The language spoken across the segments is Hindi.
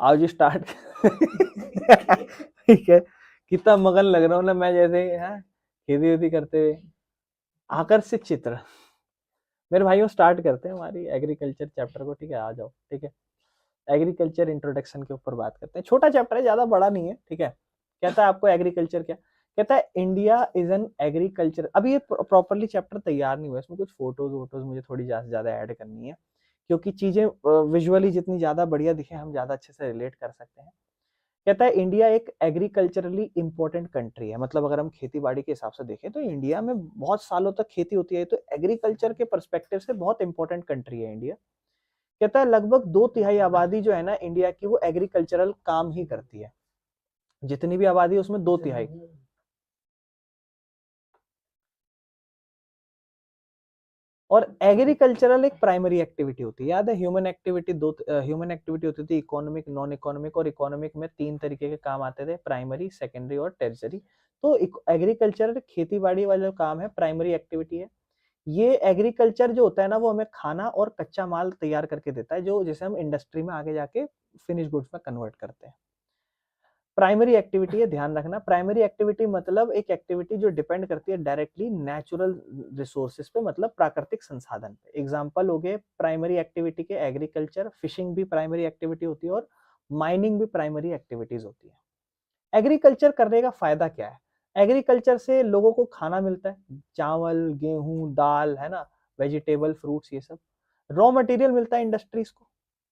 आओ जी स्टार्ट। ठीक है, कितना मगन लग रहा हूँ ना मैं, जैसे हाँ खेती वेती करते हुए। आकर्षक चित्र। मेरे भाइयों स्टार्ट करते हैं हमारी एग्रीकल्चर चैप्टर को, ठीक है, आ जाओ, ठीक है। एग्रीकल्चर इंट्रोडक्शन के ऊपर बात करते हैं, छोटा चैप्टर है, ज्यादा बड़ा नहीं है, ठीक है। कहता है आपको एग्रीकल्चर क्या, कहता है इंडिया इज एन एग्रीकल्चर। अभी ये प्रॉपरली चैप्टर तैयार नहीं हुआ, इसमें कुछ फोटोज वोटोज मुझे थोड़ी ज्यादा ऐड करनी है, क्योंकि चीजें विजुअली जितनी ज्यादा बढ़िया दिखे हम ज्यादा अच्छे से रिलेट कर सकते हैं। कहता है इंडिया एक एग्रीकल्चरली इंपॉर्टेंट कंट्री है, मतलब अगर हम खेती बाड़ी के हिसाब से देखें तो इंडिया में बहुत सालों तक खेती होती है, तो एग्रीकल्चर के परस्पेक्टिव से बहुत इंपॉर्टेंट कंट्री है इंडिया। कहता है लगभग 2/3 आबादी जो है ना इंडिया की, वो एग्रीकल्चरल काम ही करती है। जितनी भी आबादी है उसमें 2/3। और एग्रीकल्चरल एक प्राइमरी एक्टिविटी होती है, याद है ह्यूमन एक्टिविटी ह्यूमन एक्टिविटी होती थी, इकोनॉमिक, नॉन इकोनॉमिक, और इकोनॉमिक में 3 तरीके के काम आते थे, प्राइमरी, सेकेंडरी और टेरिटरी। तो एग्रीकल्चर खेती बाड़ी वाला जो काम है प्राइमरी एक्टिविटी है। ये एग्रीकल्चर जो होता है ना वो हमें खाना और कच्चा माल तैयार करके देता है, जो जैसे हम इंडस्ट्री में आगे जाके फिनिश गुड्स में कन्वर्ट करते हैं। प्राइमरी एक्टिविटी है, ध्यान रखना, प्राइमरी एक्टिविटी मतलब एक एक्टिविटी जो डिपेंड करती है डायरेक्टली नेचुरल रिसोर्सेज पे, मतलब प्राकृतिक संसाधन पे। एग्जांपल हो गए प्राइमरी एक्टिविटी के एग्रीकल्चर, फिशिंग भी प्राइमरी एक्टिविटी होती है और माइनिंग भी प्राइमरी एक्टिविटीज होती है। एग्रीकल्चर करने का फायदा क्या है? एग्रीकल्चर से लोगों को खाना मिलता है, चावल, गेहूं, दाल, है ना, वेजिटेबल, फ्रूट्स, ये सब। रॉ मटेरियल मिलता है इंडस्ट्रीज को।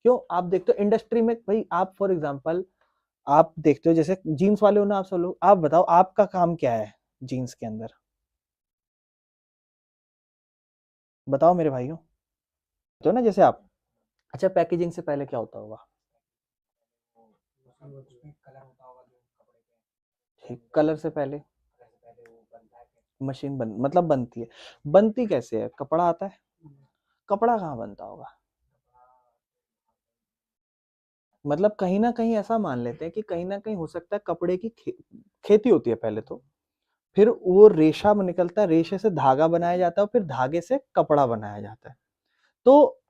क्यों? आप देखते हो इंडस्ट्री में भाई, आप फॉर एग्जांपल आप देखते हो जैसे जीन्स वाले हो ना आप सब लोग, आप बताओ आपका काम क्या है जीन्स के अंदर, बताओ मेरे भाइयों। तो ना जैसे आप, अच्छा पैकेजिंग से पहले क्या होता होगा? ठीक, कलर से पहले मशीन मतलब बनती है। बनती कैसे है? कपड़ा आता है? कपड़ा कहाँ बनता होगा? मतलब कहीं ना कहीं ऐसा मान लेते हैं कि कहीं ना कहीं हो सकता है कपड़े की खेती होती है पहले, तो फिर वो रेशा निकलता है, रेशे से धागा बनाया जाता है और फिर धागे से कपड़ा बनाया जाता है। तो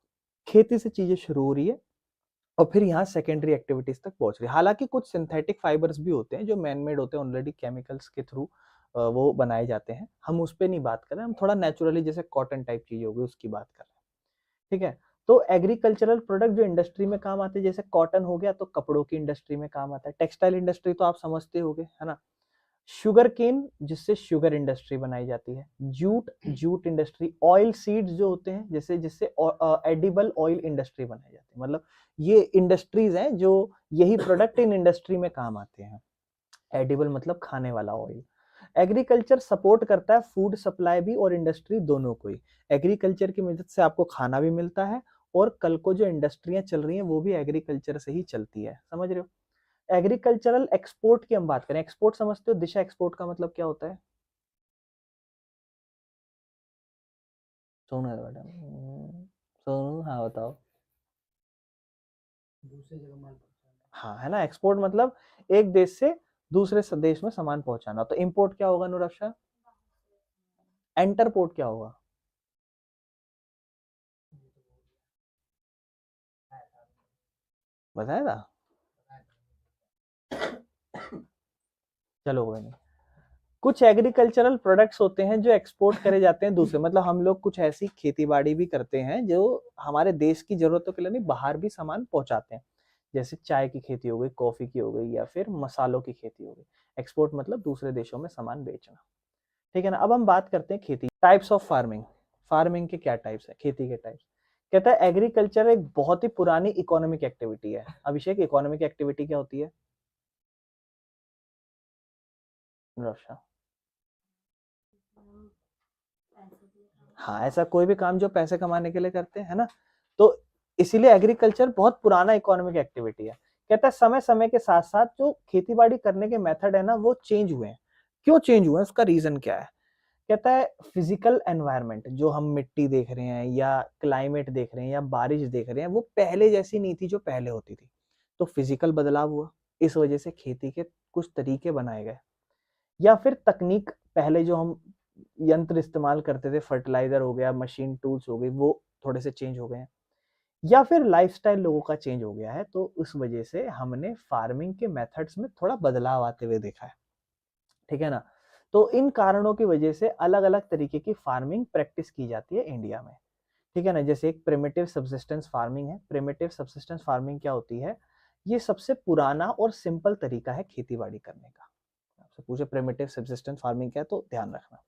खेती से चीजें शुरू हो रही है और फिर यहाँ सेकेंडरी एक्टिविटीज तक पहुंच रही है। हालांकि कुछ सिंथेटिक फाइबर्स भी होते हैं जो मैन मेड होते हैं, ऑलरेडी केमिकल्स के थ्रू वो बनाए जाते हैं, हम उस पर नहीं बात कर रहे हैं, हम थोड़ा नेचुरली जैसे कॉटन टाइप चीज होगी उसकी बात कर रहे हैं, ठीक है। तो एग्रीकल्चरल प्रोडक्ट जो इंडस्ट्री में काम आते हैं, जैसे कॉटन हो गया तो कपड़ों की इंडस्ट्री में काम आता है, टेक्सटाइल इंडस्ट्री तो आप समझते होगे, है ना। शुगर केन, जिससे शुगर इंडस्ट्री बनाई जाती है, jute, jute industry, oil seeds जो होते हैं जैसे, जिससे एडिबल ऑयल इंडस्ट्री बनाई जाती है। मतलब ये इंडस्ट्रीज हैं जो यही प्रोडक्ट इन इंडस्ट्री में काम आते हैं। एडिबल मतलब खाने वाला ऑयल। एग्रीकल्चर सपोर्ट करता है फूड सप्लाई भी और इंडस्ट्री दोनों को ही। एग्रीकल्चर की मदद से आपको खाना भी मिलता है और कल को जो इंडस्ट्रियां चल रही हैं वो भी एग्रीकल्चर से ही चलती है, समझ रहे हो। एग्रीकल्चरल एक्सपोर्ट की हम बात करें, एक्सपोर्ट समझते हो? दिशा, एक्सपोर्ट का मतलब क्या होता है? सोनू है मैडम, सोनू, हाँ बताओ। हाँ, है ना, एक्सपोर्ट मतलब एक देश से दूसरे देश में सामान पहुंचाना। तो इंपोर्ट क्या होगा अनुराक्षा? एंटरपोर्ट क्या होगा? बताया था? चलो कोई नहीं। कुछ एग्रीकल्चरल प्रोडक्ट्स होते हैं जो एक्सपोर्ट करे जाते हैं दूसरे, मतलब हम लोग कुछ ऐसी खेती बाड़ी भी करते हैं जो हमारे देश की जरूरतों के लिए नहीं, बाहर भी सामान पहुंचाते हैं। जैसे चाय की खेती हो गई, कॉफी की हो गई, या फिर मसालों की खेती हो गई। एक्सपोर्ट मतलब दूसरे देशों में सामान बेचना, ठीक है ना। अब हम बात करते हैं खेती, टाइप्स ऑफ फार्मिंग। फार्मिंग के क्या टाइप्स है, खेती के टाइप्स। कहता है एग्रीकल्चर एक बहुत ही पुरानी इकोनॉमिक एक्टिविटी है। अभिषेक, इकोनॉमिक एक्टिविटी क्या होती है? रक्षा, हाँ, ऐसा कोई भी काम जो पैसे कमाने के लिए करते हैं, है ना। तो इसीलिए एग्रीकल्चर बहुत पुराना इकोनॉमिक एक्टिविटी है। कहता है समय समय के साथ साथ जो खेती बाड़ी करने के मेथड है ना वो चेंज हुए हैं। क्यों चेंज हुए हैं, उसका रीजन क्या है? कहता है फिजिकल एनवायरनमेंट, जो हम मिट्टी देख रहे हैं या क्लाइमेट देख रहे हैं या बारिश देख रहे हैं, वो पहले जैसी नहीं थी जो पहले होती थी। तो फिजिकल बदलाव हुआ, इस वजह से खेती के कुछ तरीके बनाए गए। या फिर तकनीक, पहले जो हम यंत्र इस्तेमाल करते थे, फर्टिलाइजर हो गया, मशीन टूल्स हो गई, वो थोड़े से चेंज हो गए हैं। या फिर लाइफस्टाइल लोगों का चेंज हो गया है, तो उस वजह से हमने फार्मिंग के मेथड्स में थोड़ा बदलाव आते हुए देखा है, ठीक है ना। तो इन कारणों की वजह से अलग अलग तरीके की फार्मिंग प्रैक्टिस की जाती है इंडिया में, ठीक है ना। जैसे एक प्रिमिटिव सब्सिस्टेंस फार्मिंग है। प्रिमिटिव सब्सिस्टेंस फार्मिंग क्या होती है? ये सबसे पुराना और सिंपल तरीका है खेती बाड़ी करने का। आपसे पूछे प्रिमिटिव सब्सिस्टेंस फार्मिंग क्या है, तो ध्यान रखना,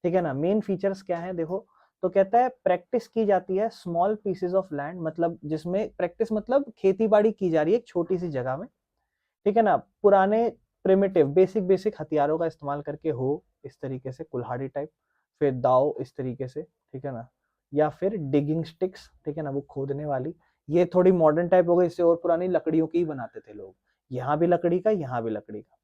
ठीक है ना। मेन फीचर्स क्या है देखो, तो कहता है प्रैक्टिस की जाती है स्मॉल पीसेस ऑफ लैंड, मतलब जिसमें प्रैक्टिस मतलब खेती बाड़ी की जा रही है एक छोटी सी जगह में, ठीक है ना। पुराने प्रिमिटिव बेसिक बेसिक हथियारों का इस्तेमाल करके, हो इस तरीके से कुल्हाड़ी टाइप, फिर दाव इस तरीके से, ठीक है ना, या फिर डिगिंग स्टिक्स, ठीक है ना, वो खोदने वाली। ये थोड़ी मॉडर्न टाइप हो गई, इससे और पुरानी लकड़ियों की ही बनाते थे लोग, यहाँ भी लकड़ी का यहाँ भी लकड़ी का,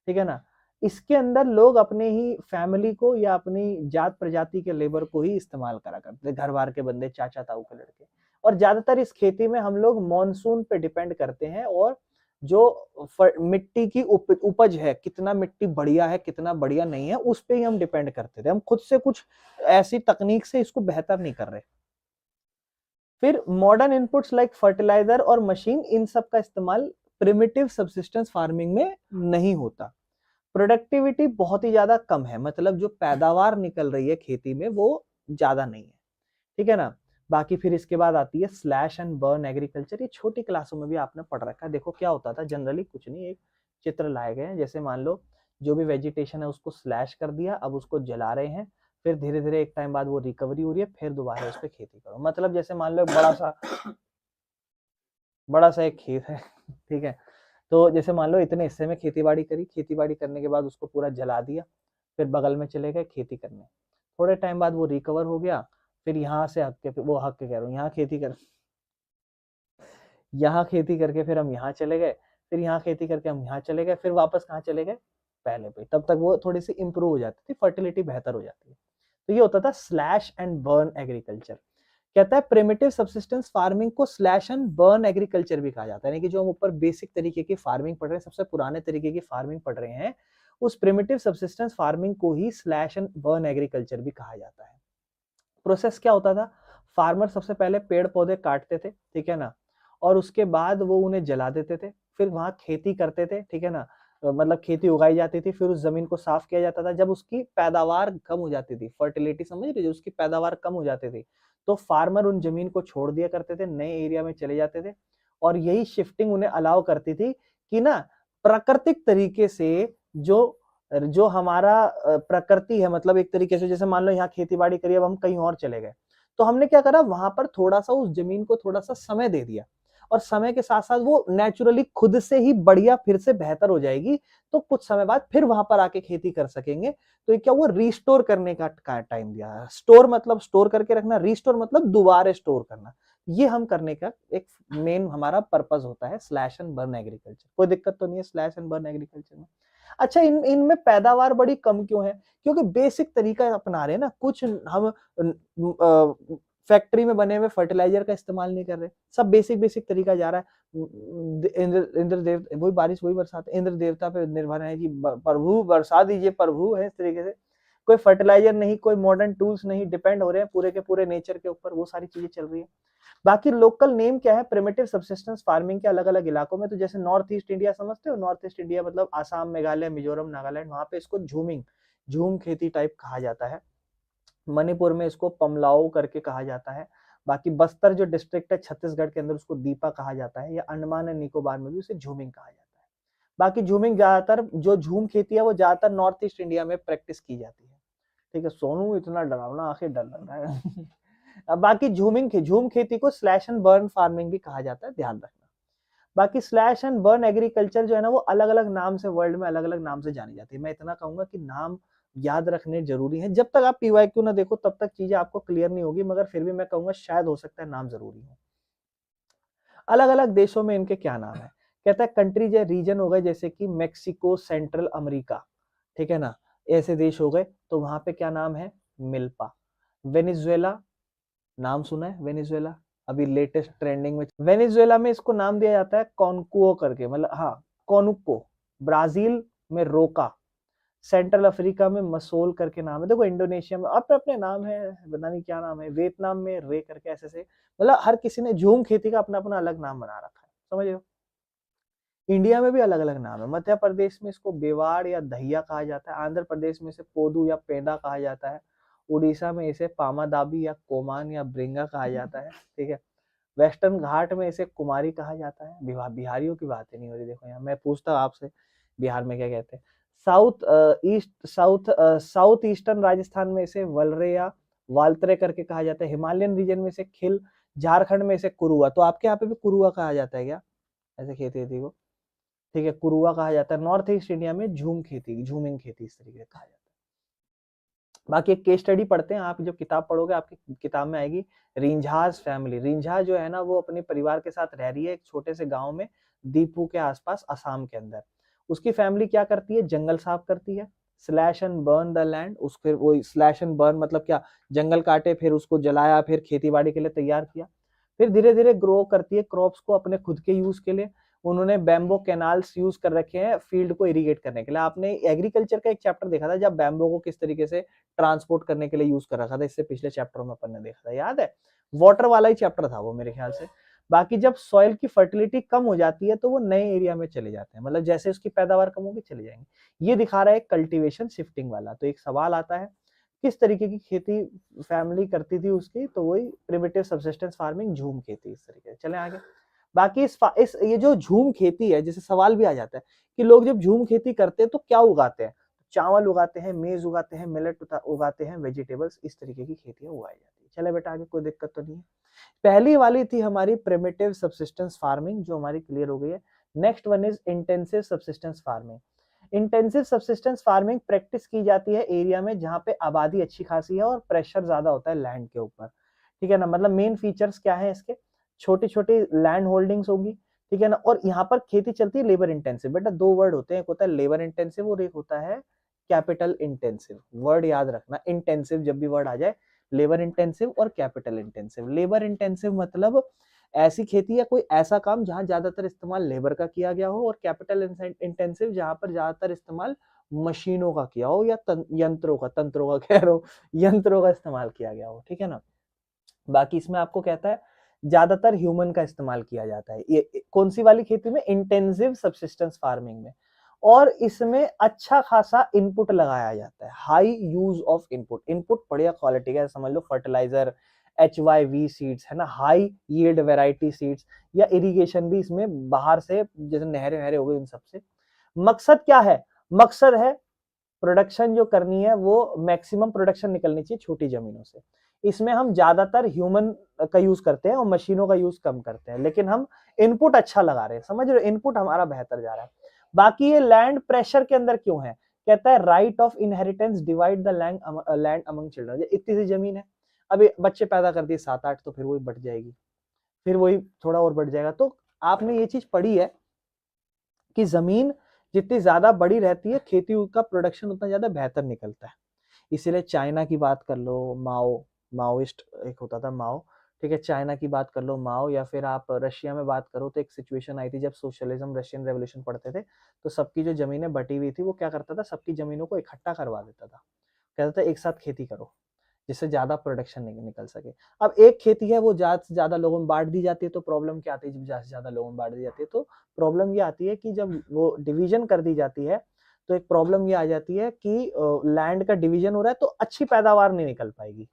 ठीक है ना। इसके अंदर लोग अपने ही फैमिली को या अपनी जात प्रजाति के लेबर को ही इस्तेमाल करा करते थे, घर बार के बंदे, चाचा ताऊ के लड़के। और ज्यादातर इस खेती में हम लोग मॉनसून पे डिपेंड करते हैं, और जो मिट्टी की उपज है, कितना मिट्टी बढ़िया है कितना बढ़िया नहीं है, उस पे ही हम डिपेंड करते थे। हम खुद से कुछ ऐसी तकनीक से इसको बेहतर नहीं कर रहे। फिर मॉडर्न इनपुट्स लाइक फर्टिलाइजर और मशीन, इन सब का इस्तेमाल प्रिमिटिव सब्सिस्टेंस फार्मिंग में नहीं होता। प्रोडक्टिविटी बहुत ही ज्यादा कम है, मतलब जो पैदावार निकल रही है खेती में वो ज्यादा नहीं है, ठीक है ना। बाकी फिर इसके बाद आती है स्लैश एंड बर्न एग्रीकल्चर। ये छोटी क्लासों में भी आपने पढ़ रखा है। देखो क्या होता था जनरली, कुछ नहीं, एक चित्र लाए गए हैं, जैसे मान लो जो भी वेजिटेशन है उसको स्लैश कर दिया, अब उसको जला रहे हैं, फिर धीरे धीरे एक टाइम बाद वो रिकवरी हो रही है, फिर दोबारा उस पर खेती करो। मतलब जैसे मान लो एक बड़ा सा एक खेत है ठीक है, तो जैसे मान लो इतने हिस्से में खेती बाड़ी करी, खेती बाड़ी करने के बाद उसको पूरा जला दिया, फिर बगल में चले गए खेती करने, थोड़े टाइम बाद वो रिकवर हो गया, फिर यहाँ से हक के, वो हक के कह रहा हूँ, यहाँ खेती करके फिर हम यहाँ चले गए, फिर यहाँ खेती करके हम यहाँ चले गए, फिर वापस कहाँ चले गए, पहले पे। तब तक वो थोड़ी सी इंप्रूव हो जाती थी, फर्टिलिटी बेहतर हो जाती है। तो ये होता था स्लैश एंड बर्न एग्रीकल्चर। कहता है प्रिमिटिव सब्सिस्टेंस फार्मिंग को स्लैश एंड बर्न एग्रीकल्चर भी कहा जाता है, यानी कि जो हम ऊपर बेसिक तरीके की फार्मिंग पढ़ रहे हैं, सबसे पुराने तरीके की फार्मिंग पढ़ रहे हैं, उस प्रिमिटिव सब्सिस्टेंस फार्मिंग को ही स्लैश एंड बर्न एग्रीकल्चर भी कहा जाता है। प्रोसेस क्या होता था? फार्मर सबसे पहले पेड़ पौधे काटते थे, ठीक है ना, और उसके बाद वो उन्हें जला देते थे, फिर वहां खेती करते थे, ठीक है ना। मतलब खेती उगाई जाती थी, फिर उस जमीन को साफ किया जाता था। जब उसकी पैदावार कम हो जाती थी, फर्टिलिटी समझ रहे, जो उसकी पैदावार कम हो जाती थी, तो फार्मर उन जमीन को छोड़ दिया करते थे, नए एरिया में चले जाते थे। और यही शिफ्टिंग उन्हें अलाउ करती थी कि ना, प्राकृतिक तरीके से जो जो हमारा प्रकृति है, मतलब एक तरीके से जैसे मान लो यहाँ खेती बाड़ी करी, अब हम कहीं और चले गए, तो हमने क्या करा, वहां पर थोड़ा सा उस जमीन को थोड़ा सा समय दे दिया, और समय के साथ साथ वो नेचुरली खुद से ही बढ़िया फिर से बेहतर हो जाएगी, तो कुछ समय बाद फिर वहां पर आके खेती कर सकेंगे। तो ये क्या हुआ, रिस्टोर करने का टाइम दिया। स्टोर मतलब स्टोर करके रखना, रिस्टोर मतलब दोबारा स्टोर करना। ये हम करने का एक मेन हमारा पर्पस होता है स्लैश एंड बर्न एग्रीकल्चर। कोई दिक्कत तो नहीं है स्लैश एंड बर्न एग्रीकल्चर में? अच्छा, इनमें पैदावार बड़ी कम क्यों है? क्योंकि बेसिक तरीका अपना रहे हैं ना, कुछ हम फैक्ट्री में बने हुए फर्टिलाइजर का इस्तेमाल नहीं कर रहे, सब बेसिक बेसिक तरीका जा रहा है। इंद्र देव, वही बारिश वही बरसात, इंद्र देवता पे निर्भर है कि प्रभु बरसा दीजिए, प्रभु है, इस तरीके से। कोई फर्टिलाइजर नहीं, कोई मॉडर्न टूल्स नहीं, डिपेंड हो रहे हैं पूरे के पूरे नेचर के ऊपर, वो सारी चीजें चल रही है। बाकी लोकल नेम क्या है प्रिमिटिव सब्सिस्टेंस फार्मिंग के अलग अलग इलाकों में? तो जैसे नॉर्थ ईस्ट इंडिया समझते हो, नॉर्थ ईस्ट इंडिया मतलब आसाम, मेघालय, मिजोरम, नागालैंड, वहां पे इसको झूम खेती टाइप कहा जाता है। मणिपुर में इसको पमलाओ करके कहा जाता है। बाकी बस्तर जो डिस्ट्रिक्ट है छत्तीसगढ़ के अंदर, उसको दीपा कहा जाता है, या अंडमान एंड निकोबार में भी उसे झूमिंग कहा जाता है। बाकी झूमिंग ज्यादातर, जो झूम खेती है वो ज्यादातर नॉर्थ ईस्ट इंडिया में प्रैक्टिस की जाती है, ठीक है। सोनू इतना डरावना, आखिर डर लग रहा है अब बाकी झूम खेती को स्लैश एंड बर्न फार्मिंग भी कहा जाता है, ध्यान रखना। बाकी स्लैश एंड बर्न एग्रीकल्चर जो है ना, वो अलग अलग नाम से वर्ल्ड में अलग अलग नाम से जानी जाती है। मैं इतना कहूंगा कि नाम याद रखने जरूरी है। जब तक आप पीवाईक्यू ना देखो तब तक चीजें आपको क्लियर नहीं होगी, मगर फिर भी मैं कहूंगा शायद हो सकता है नाम जरूरी हो। अलग अलग देशों में इनके क्या नाम है? कहता है कंट्रीज या रीजन हो गए, जैसे कि मेक्सिको, सेंट्रल अमेरिका, ठीक है ना, ऐसे देश हो गए, तो वहां पे क्या नाम है? मिल्पा। वेनेजुएला, नाम सुना है वेनेजुएला? अभी लेटेस्ट ट्रेंडिंग में वेनेजुएला में इसको नाम दिया जाता है कॉन्कुओ करके, मतलब हाँ, कॉनुको। ब्राजील में रोका, सेंट्रल अफ्रीका में मसोल करके नाम है, देखो इंडोनेशिया में अपने अपने नाम है, पता नहीं क्या नाम है, वियतनाम में रे करके ऐसे से, मतलब हर किसी ने झूम खेती का अपना अपना अलग नाम बना रखा है, समझ रहे हो। इंडिया में भी अलग अलग नाम है, मध्य प्रदेश में इसको बेवाड़ या दहिया कहा जाता है, आंध्र प्रदेश में इसे पोदू या पेंडा कहा जाता है, उड़ीसा में इसे पामादाबी या कोमान या ब्रिंगा कहा जाता है, ठीक है। वेस्टर्न घाट में इसे कुमारी कहा जाता है। बिहारियों की बातें नहीं हो रही, देखो यहाँ मैं पूछता हूँ आपसे बिहार में क्या कहते हैं। साउथ ईस्टर्न राजस्थान में इसे वलरे या वालतरे करके कहा जाता है। हिमालयन रीजन में इसे खिल, झारखंड में इसे कुरुआ, तो आपके यहाँ पे भी कुरुआ कहा जाता है क्या, ऐसे खेती को, ठीक है, कुरुआ कहा जाता है। नॉर्थ ईस्ट इंडिया में झूमिंग खेती इस तरीके से कहा जाता है। बाकी एक केस स्टडी पढ़ते हैं, आप जब किताब पढ़ोगे आपकी किताब में आएगी रिंझास फैमिली। रिंझा जो है ना वो अपने परिवार के साथ रह रही है एक छोटे से गांव में, दीपू के आसपास असम के अंदर। उसकी फैमिली क्या करती है, जंगल साफ करती है, slash and burn the land, उसके वो स्लैश एंड बर्न मतलब क्या, जंगल काटे फिर उसको जलाया, फिर खेती बाड़ी के लिए तैयार किया, फिर धीरे धीरे ग्रो करती है क्रॉप्स को अपने खुद के यूज के लिए। उन्होंने बैम्बो कैनाल्स यूज कर रखे हैं फील्ड को इरिगेट करने के लिए। आपने एग्रीकल्चर का एक चैप्टर देखा था जब बैम्बो को किस तरीके से ट्रांसपोर्ट करने के लिए यूज कर रखा था, इससे पिछले चैप्टरों में अपन ने देखा था, याद है, वाटर वाला ही चैप्टर था वो मेरे ख्याल से। बाकी जब सॉइल की फर्टिलिटी कम हो जाती है तो वो नए एरिया में चले जाते हैं, मतलब जैसे उसकी पैदावार कम होगी चले जाएंगे। ये दिखा रहा है कल्टीवेशन शिफ्टिंग वाला। तो एक सवाल आता है किस तरीके की खेती फैमिली करती थी उसकी, तो वही प्रिमिटिव सबसिस्टेंस फार्मिंग, झूम खेती, इस तरीके से। चले आगे। बाकी इस ये जो झूम खेती है, जैसे सवाल भी आ जाता है कि लोग जब झूम खेती करते हैं तो क्या उगाते हैं, चावल उगाते हैं, मेज उगाते हैं, मिलेट उगाते हैं, वेजिटेबल्स, इस तरीके की खेतियां उगाई जाती है। चले बेटा आगे, कोई दिक्कत तो नहीं है। पहली वाली थी हमारी प्रिमिटिव सबसिस्टेंस फार्मिंग जो हमारी क्लियर हो गई है। Next one is intensive subsistence farming. Intensive subsistence farming practice की जाती है एरिया में जहां पे आबादी अच्छी खासी है और प्रेशर ज्यादा होता है लैंड के ऊपर, ठीक है ना। मतलब मेन फीचर्स क्या है इसके, छोटी छोटी लैंड होल्डिंग्स होगी, ठीक है ना। और यहाँ पर खेती चलती है लेबर इंटेंसिव। बेटा दो वर्ड होते हैं, एक होता है लेबर इंटेंसिव और एक होता है कैपिटल इंटेंसिव। वर्ड याद रखना, इंटेंसिव जब भी वर्ड आ जाए, लेबर इंटेंसिव और कैपिटल इंटेंसिव। लेबर इंटेंसिव मतलब ऐसी खेती या कोई ऐसा काम जहां ज्यादातर इस्तेमाल लेबर का किया गया हो, और कैपिटल इंटेंसिव जहां पर ज्यादातर इस्तेमाल मशीनों का किया हो या यंत्रों का, तंत्रों का कह रहा हूं, यंत्रों का इस्तेमाल किया गया हो, ठीक है ना। बाकी इसमें आपको कहता है ज्यादातर ह्यूमन का इस्तेमाल किया जाता है ये कौन सी वाली खेती में, इंटेंसिव सबसिस्टेंस फार्मिंग में। और इसमें अच्छा खासा इनपुट लगाया जाता है, high use of input. Input बढ़िया क्वालिटी का, समझ लो फर्टिलाइजर, HYV सीड्स है ना, हाई यील्ड वेराइटी सीड्स, या इरिगेशन भी इसमें बाहर से, जैसे नहरें नहरें हो गई उन सबसे। मकसद क्या है, मकसद है प्रोडक्शन जो करनी है वो मैक्सिमम प्रोडक्शन निकलनी चाहिए छोटी जमीनों से। इसमें हम ज्यादातर ह्यूमन का यूज करते हैं और मशीनों का यूज कम करते हैं, लेकिन हम इनपुट अच्छा लगा रहे हैं, समझ रहे हो, इनपुट हमारा बेहतर जा रहा है। बाकी ये लैंड प्रेशर के अंदर क्यों है, कहता है right of inheritance divide the land among children. इतनी सी जमीन है, अभी बच्चे पैदा कर दिए 7-8, तो फिर वही बढ़ जाएगी, फिर वही थोड़ा और बढ़ जाएगा। तो आपने ये चीज पढ़ी है कि जमीन जितनी ज्यादा बड़ी रहती है खेती का प्रोडक्शन उतना ज्यादा बेहतर निकलता है। इसीलिए चाइना की बात कर लो, माओइस्ट एक होता था माओ, ठीक है, चाइना की बात कर लो माओ, या फिर आप रशिया में बात करो तो एक सिचुएशन आई थी जब सोशलिज्म रशियन रेवोल्यूशन पढ़ते थे, तो सबकी जो जमीनें बटी हुई थी वो क्या करता था, सबकी जमीनों को इकट्ठा करवा देता था, कहता था एक साथ खेती करो जिससे ज्यादा प्रोडक्शन निकल सके। अब एक खेती है वो ज्यादा से ज्यादा लोगों में बांट दी जाती है, तो प्रॉब्लम क्या आती है, जब ज्यादा से ज्यादा लोगों में बांट दी जाती है तो प्रॉब्लम ये आती है कि जब वो डिवीजन कर दी जाती है तो एक प्रॉब्लम ये आ जाती है कि लैंड का डिवीजन हो रहा है तो अच्छी पैदावार नहीं निकल पाएगी,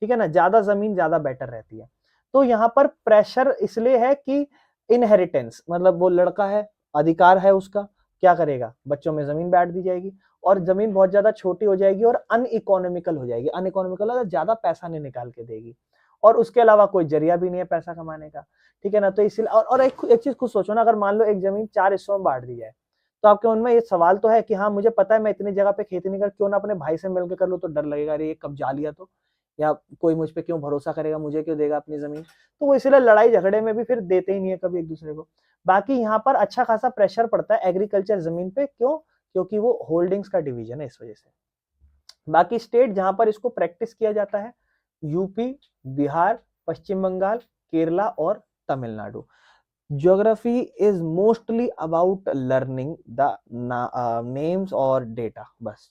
ठीक है ना, ज्यादा जमीन ज्यादा बेटर रहती है। तो यहाँ पर प्रेशर इसलिए है कि इनहेरिटेंस, मतलब वो लड़का है, अधिकार है उसका, क्या करेगा, बच्चों में जमीन बांट दी जाएगी और जमीन बहुत ज्यादा छोटी हो जाएगी और अनइकोनॉमिकल हो जाएगी। अनइकोनॉमिकल मतलब ज्यादा पैसा नहीं निकाल के देगी, और उसके अलावा कोई जरिया भी नहीं है पैसा कमाने का, ठीक है ना। तो इसलिए और एक चीज खुद सोचो ना, अगर मान लो एक जमीन 4 हिस्सों में बांट दी जाए, तो आपके मन में ये सवाल तो है कि हाँ मुझे पता है मैं इतनी जगह पे खेती नहीं कर, क्यों ना अपने भाई से मिलकर कर लूं, तो डर लगेगा अरे ये कब्जा लिया तो, या कोई मुझ पे क्यों भरोसा करेगा, मुझे क्यों देगा अपनी जमीन। तो वो इसलिए लड़ाई झगड़े में भी फिर देते ही नहीं है कभी एक दूसरे को। बाकी यहाँ पर अच्छा खासा प्रेशर पड़ता है एग्रीकल्चर जमीन पे, क्यों, क्योंकि वो होल्डिंग्स का डिवीजन है इस वजह से। बाकी स्टेट जहां पर इसको प्रैक्टिस किया जाता है, यूपी, बिहार, पश्चिम बंगाल, केरला और Tamil Nadu. Geography is mostly about learning the names और डेटा, बस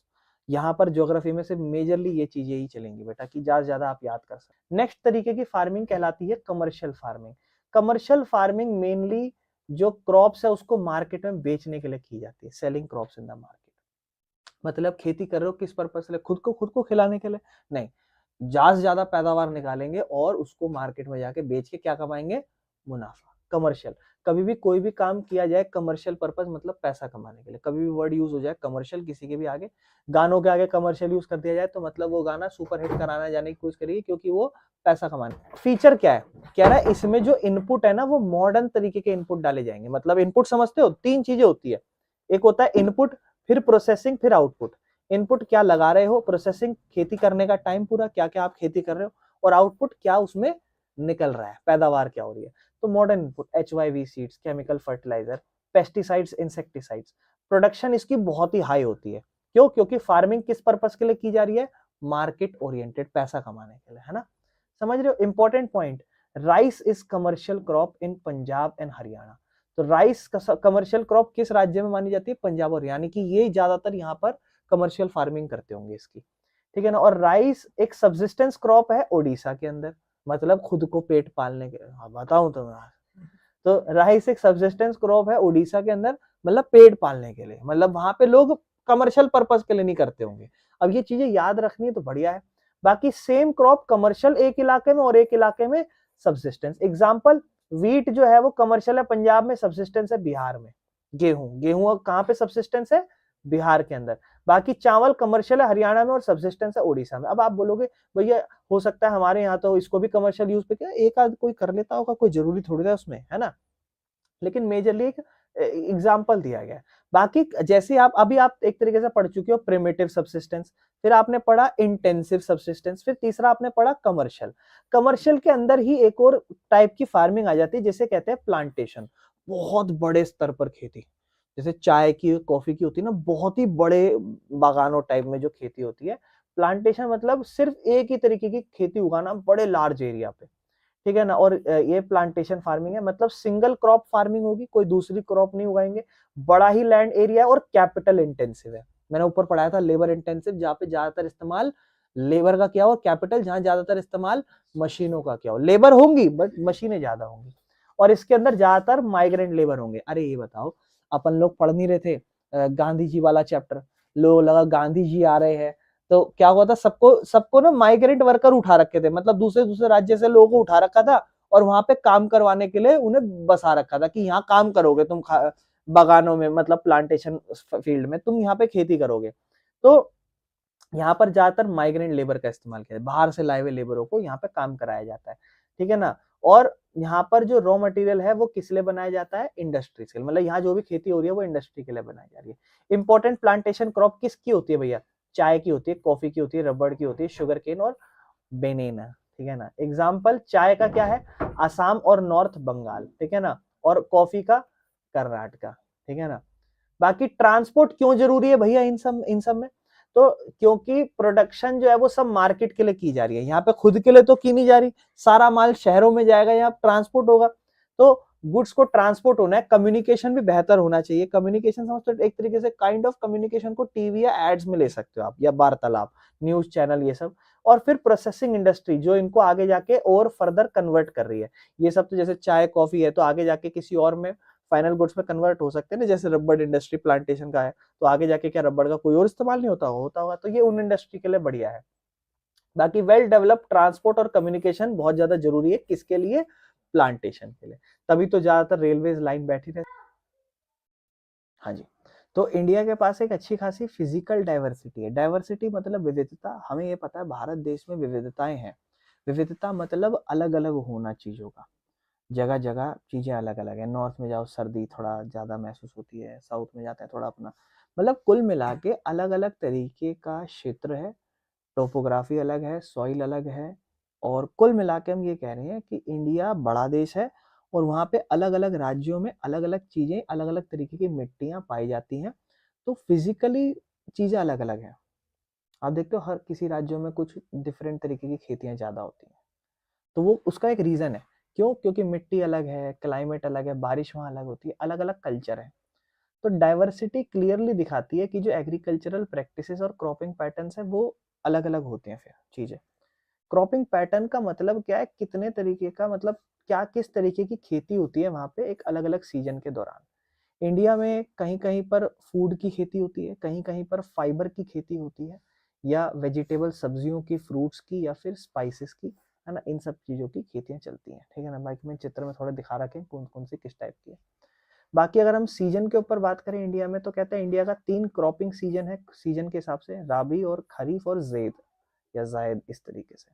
यहाँ पर ज्योग्राफी में से मेजरली ये चीजें ही चलेंगी बेटा कि ज्यादा से ज्यादा आप याद कर सकते। नेक्स्ट तरीके की फार्मिंग कहलाती है commercial farming. Commercial farming mainly जो क्रॉप्स है उसको मार्केट में बेचने के लिए की जाती है, selling crops in the market. मतलब खेती कर रहे हो किस पर्पज के लिए, खुद को खिलाने के लिए नहीं, ज्यादा से ज्यादा पैदावार निकालेंगे और उसको मार्केट में जाके बेच के क्या कमाएंगे, मुनाफा। कमर्शियल, कभी भी कोई भी काम किया जाए कमर्शियल पर्पज मतलब पैसा कमाने के लिए, कभी भी वर्ड यूज हो जाए कमर्शियल किसी के भी आगे, गानों के आगे कमर्शियल यूज कर दिया जाए तो मतलब वो गाना सुपर हिट कराना जाने की कोशिश करिए क्योंकि वो पैसा कमाने। फीचर क्या है, कह रहा है इसमें जो इनपुट है ना वो मॉडर्न तरीके के इनपुट डाले जाएंगे। मतलब इनपुट समझते हो, तीन चीजें होती है, एक होता है इनपुट, फिर प्रोसेसिंग, फिर आउटपुट। इनपुट क्या लगा रहे हो, प्रोसेसिंग खेती करने का टाइम पूरा क्या क्या आप खेती कर रहे हो, और आउटपुट क्या उसमें निकल रहा है, पैदावार क्या हो रही है। तो modern input HYV seeds, chemical fertiliser, pesticides, insecticides, production इसकी बहुत ही हाई होती है। क्यों, क्योंकि फार्मिंग किस पर्पस के लिए की जा रही है, मार्केट ओरिएंटेड, पैसा कमाने के लिए, है ना। समझ रहे हो, important point. Rice is commercial crop in Punjab and Haryana. तो राइस कमर्शियल क्रॉप किस राज्य में मानी जाती है, पंजाब और, यानी कि ये ज्यादातर यहाँ पर कमर्शियल फार्मिंग करते होंगे इसकी, ठीक है ना। और राइस एक सब्सिस्टेंस क्रॉप है ओडिशा के अंदर, मतलब खुद को पेट पालने के, हाँ बताऊं तो राइस एक सब्सिस्टेंस क्रॉप है उड़ीसा के अंदर, मतलब पेट पालने के लिए, मतलब वहां पे लोग कमर्शियल पर्पस के लिए नहीं करते होंगे। अब ये चीजें याद रखनी है तो बढ़िया है। बाकी सेम क्रॉप कमर्शियल एक इलाके में और एक इलाके में सब्सिस्टेंस। एग्जाम्पल, व्हीट जो है वो कमर्शियल है पंजाब में, सब्सिस्टेंस है बिहार में। गेहूं कहाँ पे सब्सिस्टेंस है, बिहार के अंदर। बाकी चावल कमर्शियल है हरियाणा में और सब्सिस्टेंस है उड़ीसा में। अब आप बोलोगे भैया हो सकता है हमारे यहाँ तो इसको भी कमर्शियल यूज पे किया, एक आध कोई कर लेता होगा, कोई जरूरी थोड़ी है उसमें, है ना। लेकिन मेजरली एक एग्जाम्पल दिया गया है। बाकी जैसे आप एक तरीके से पढ़ चुके हो प्रिमिटिव सब्सिस्टेंस, फिर आपने पढ़ा इंटेंसिव सब्सिस्टेंस, फिर तीसरा आपने पढ़ा कमर्शियल। कमर्शियल के अंदर ही एक और टाइप की फार्मिंग आ जाती है जिसे कहते हैं प्लांटेशन। बहुत बड़े स्तर पर खेती, जैसे चाय की कॉफी की होती है ना, बहुत ही बड़े बागानों टाइप में जो खेती होती है। प्लांटेशन मतलब सिर्फ एक ही तरीके की खेती उगाना बड़े लार्ज एरिया पे, ठीक है ना। और ये प्लांटेशन फार्मिंग है, मतलब सिंगल क्रॉप फार्मिंग होगी, कोई दूसरी क्रॉप नहीं उगाएंगे, बड़ा ही लैंड एरिया है और कैपिटल इंटेंसिव है। मैंने ऊपर पढ़ाया था लेबर इंटेंसिव, जहाँ पे ज्यादातर इस्तेमाल लेबर का किया हो, कैपिटल जहां ज्यादातर इस्तेमाल मशीनों का किया हो। लेबर होंगी बट मशीनें ज्यादा होंगी, और इसके अंदर ज्यादातर माइग्रेंट लेबर होंगे। अरे ये बताओ, अपन लोग पढ़ नहीं रहे थे गांधी जी वाला चैप्टर, लोग लगा गांधी जी आ रहे हैं तो क्या हुआ था, सबको सबको ना माइग्रेंट वर्कर उठा रखे थे, मतलब दूसरे दूसरे राज्य से लोगों को उठा रखा था और वहां पे काम करवाने के लिए उन्हें बसा रखा था कि यहाँ काम करोगे तुम, बागानों में, मतलब प्लांटेशन फील्ड में तुम यहाँ पे खेती करोगे। तो यहाँ पर ज्यादातर माइग्रेंट लेबर का इस्तेमाल किया है, बाहर से लाए हुए लेबरों को यहाँ पे काम कराया जाता है, ठीक है ना। और यहाँ पर जो रॉ मटेरियल है वो किस लिए बनाया जाता है, इंडस्ट्रीज के लिए, मतलब यहाँ जो भी खेती हो रही है वो इंडस्ट्री के लिए बनाई जा रही है। इंपॉर्टेंट प्लांटेशन क्रॉप किसकी होती है भैया, चाय की होती है, कॉफी की होती है, रबड़ की होती है, शुगर केन और बेनेना, ठीक है ना। एग्जाम्पल, चाय का क्या है, आसाम और नॉर्थ बंगाल, ठीक है ना, और कॉफी का कर्नाटका, ठीक है ना। बाकी ट्रांसपोर्ट क्यों जरूरी है भैया इन सब में, तो क्योंकि प्रोडक्शन जो है वो सब मार्केट के लिए की जा रही है, यहाँ पे खुद के लिए तो की नहीं जा रही, सारा माल शहरों में जाएगा, यहाँ ट्रांसपोर्ट होगा, तो गुड्स को ट्रांसपोर्ट होना है। कम्युनिकेशन भी बेहतर होना चाहिए। कम्युनिकेशन समझते हो, एक तरीके से काइंड ऑफ कम्युनिकेशन को टीवी या एड्स में ले सकते हो आप, या वार्तालाप, न्यूज चैनल, ये सब। और फिर प्रोसेसिंग इंडस्ट्री जो इनको आगे जाके और फर्दर कन्वर्ट कर रही है, ये सब तो जैसे चाय कॉफी है तो आगे जाके किसी और में फाइनल गुड्स में कन्वर्ट हो सकते हैं ना, जैसे रबड़ इंडस्ट्री प्लांटेशन का है तो आगे जाके क्या रबड़ का कोई और इस्तेमाल नहीं होता होगा, तो ये उन इंडस्ट्री के लिए बढ़िया है। बाकी वेल डेवलप्ड ट्रांसपोर्ट और कम्युनिकेशन बहुत ज्यादा जरूरी है, किसके लिए, प्लांटेशन के लिए, तभी तो ज्यादातर रेलवेज लाइन बैठी रहती। हाँ जी। तो इंडिया के पास एक अच्छी खासी फिजिकल डाइवर्सिटी है। डाइवर्सिटी मतलब विविधता, हमें ये पता है भारत देश में विविधताएं हैं। विविधता मतलब अलग अलग होना चीजों का, जगह जगह चीजें अलग अलग है। नॉर्थ में जाओ सर्दी थोड़ा ज्यादा महसूस होती है, साउथ में जाते हैं थोड़ा अपना, मतलब कुल मिला के अलग अलग तरीके का क्षेत्र है, टोपोग्राफी अलग है, सॉइल अलग है। और कुल मिला के हम ये कह रहे हैं कि इंडिया बड़ा देश है और वहाँ पे अलग अलग राज्यों में अलग अलग चीजें, अलग अलग तरीके की मिट्टियाँ पाई जाती हैं, तो फिजिकली चीजें अलग अलग हैं। आप देखते हो हर किसी राज्यों में कुछ डिफरेंट तरीके की खेतियां ज्यादा होती हैं, तो वो उसका एक रीजन है। क्यों, क्योंकि मिट्टी अलग है, क्लाइमेट अलग है, बारिश वहाँ अलग होती है, अलग अलग कल्चर है। तो डाइवर्सिटी क्लियरली दिखाती है कि जो एग्रीकल्चरल प्रैक्टिसेस और क्रॉपिंग पैटर्न्स है वो अलग अलग होते हैं। फिर चीजें क्रॉपिंग पैटर्न का मतलब क्या है, कितने तरीके का, मतलब क्या किस तरीके की खेती होती है वहां पे एक अलग अलग सीजन के दौरान। इंडिया में कहीं कहीं पर फूड की खेती होती है, कहीं कहीं पर फाइबर की खेती होती है, या वेजिटेबल सब्जियों की, फ्रूट्स की, या फिर स्पाइसेस की, है ना। इन सब चीजों की खेतियां चलती हैं, ठीक है ना। बाकी मैं चित्र में थोड़ा दिखा रखे कौन कौन सी किस टाइप की है। बाकी अगर हम सीजन के ऊपर बात करें इंडिया में, तो कहते हैं इंडिया का 3 क्रॉपिंग सीजन है, सीजन के हिसाब से राबी और खरीफ और जैद या जायद, इस तरीके से।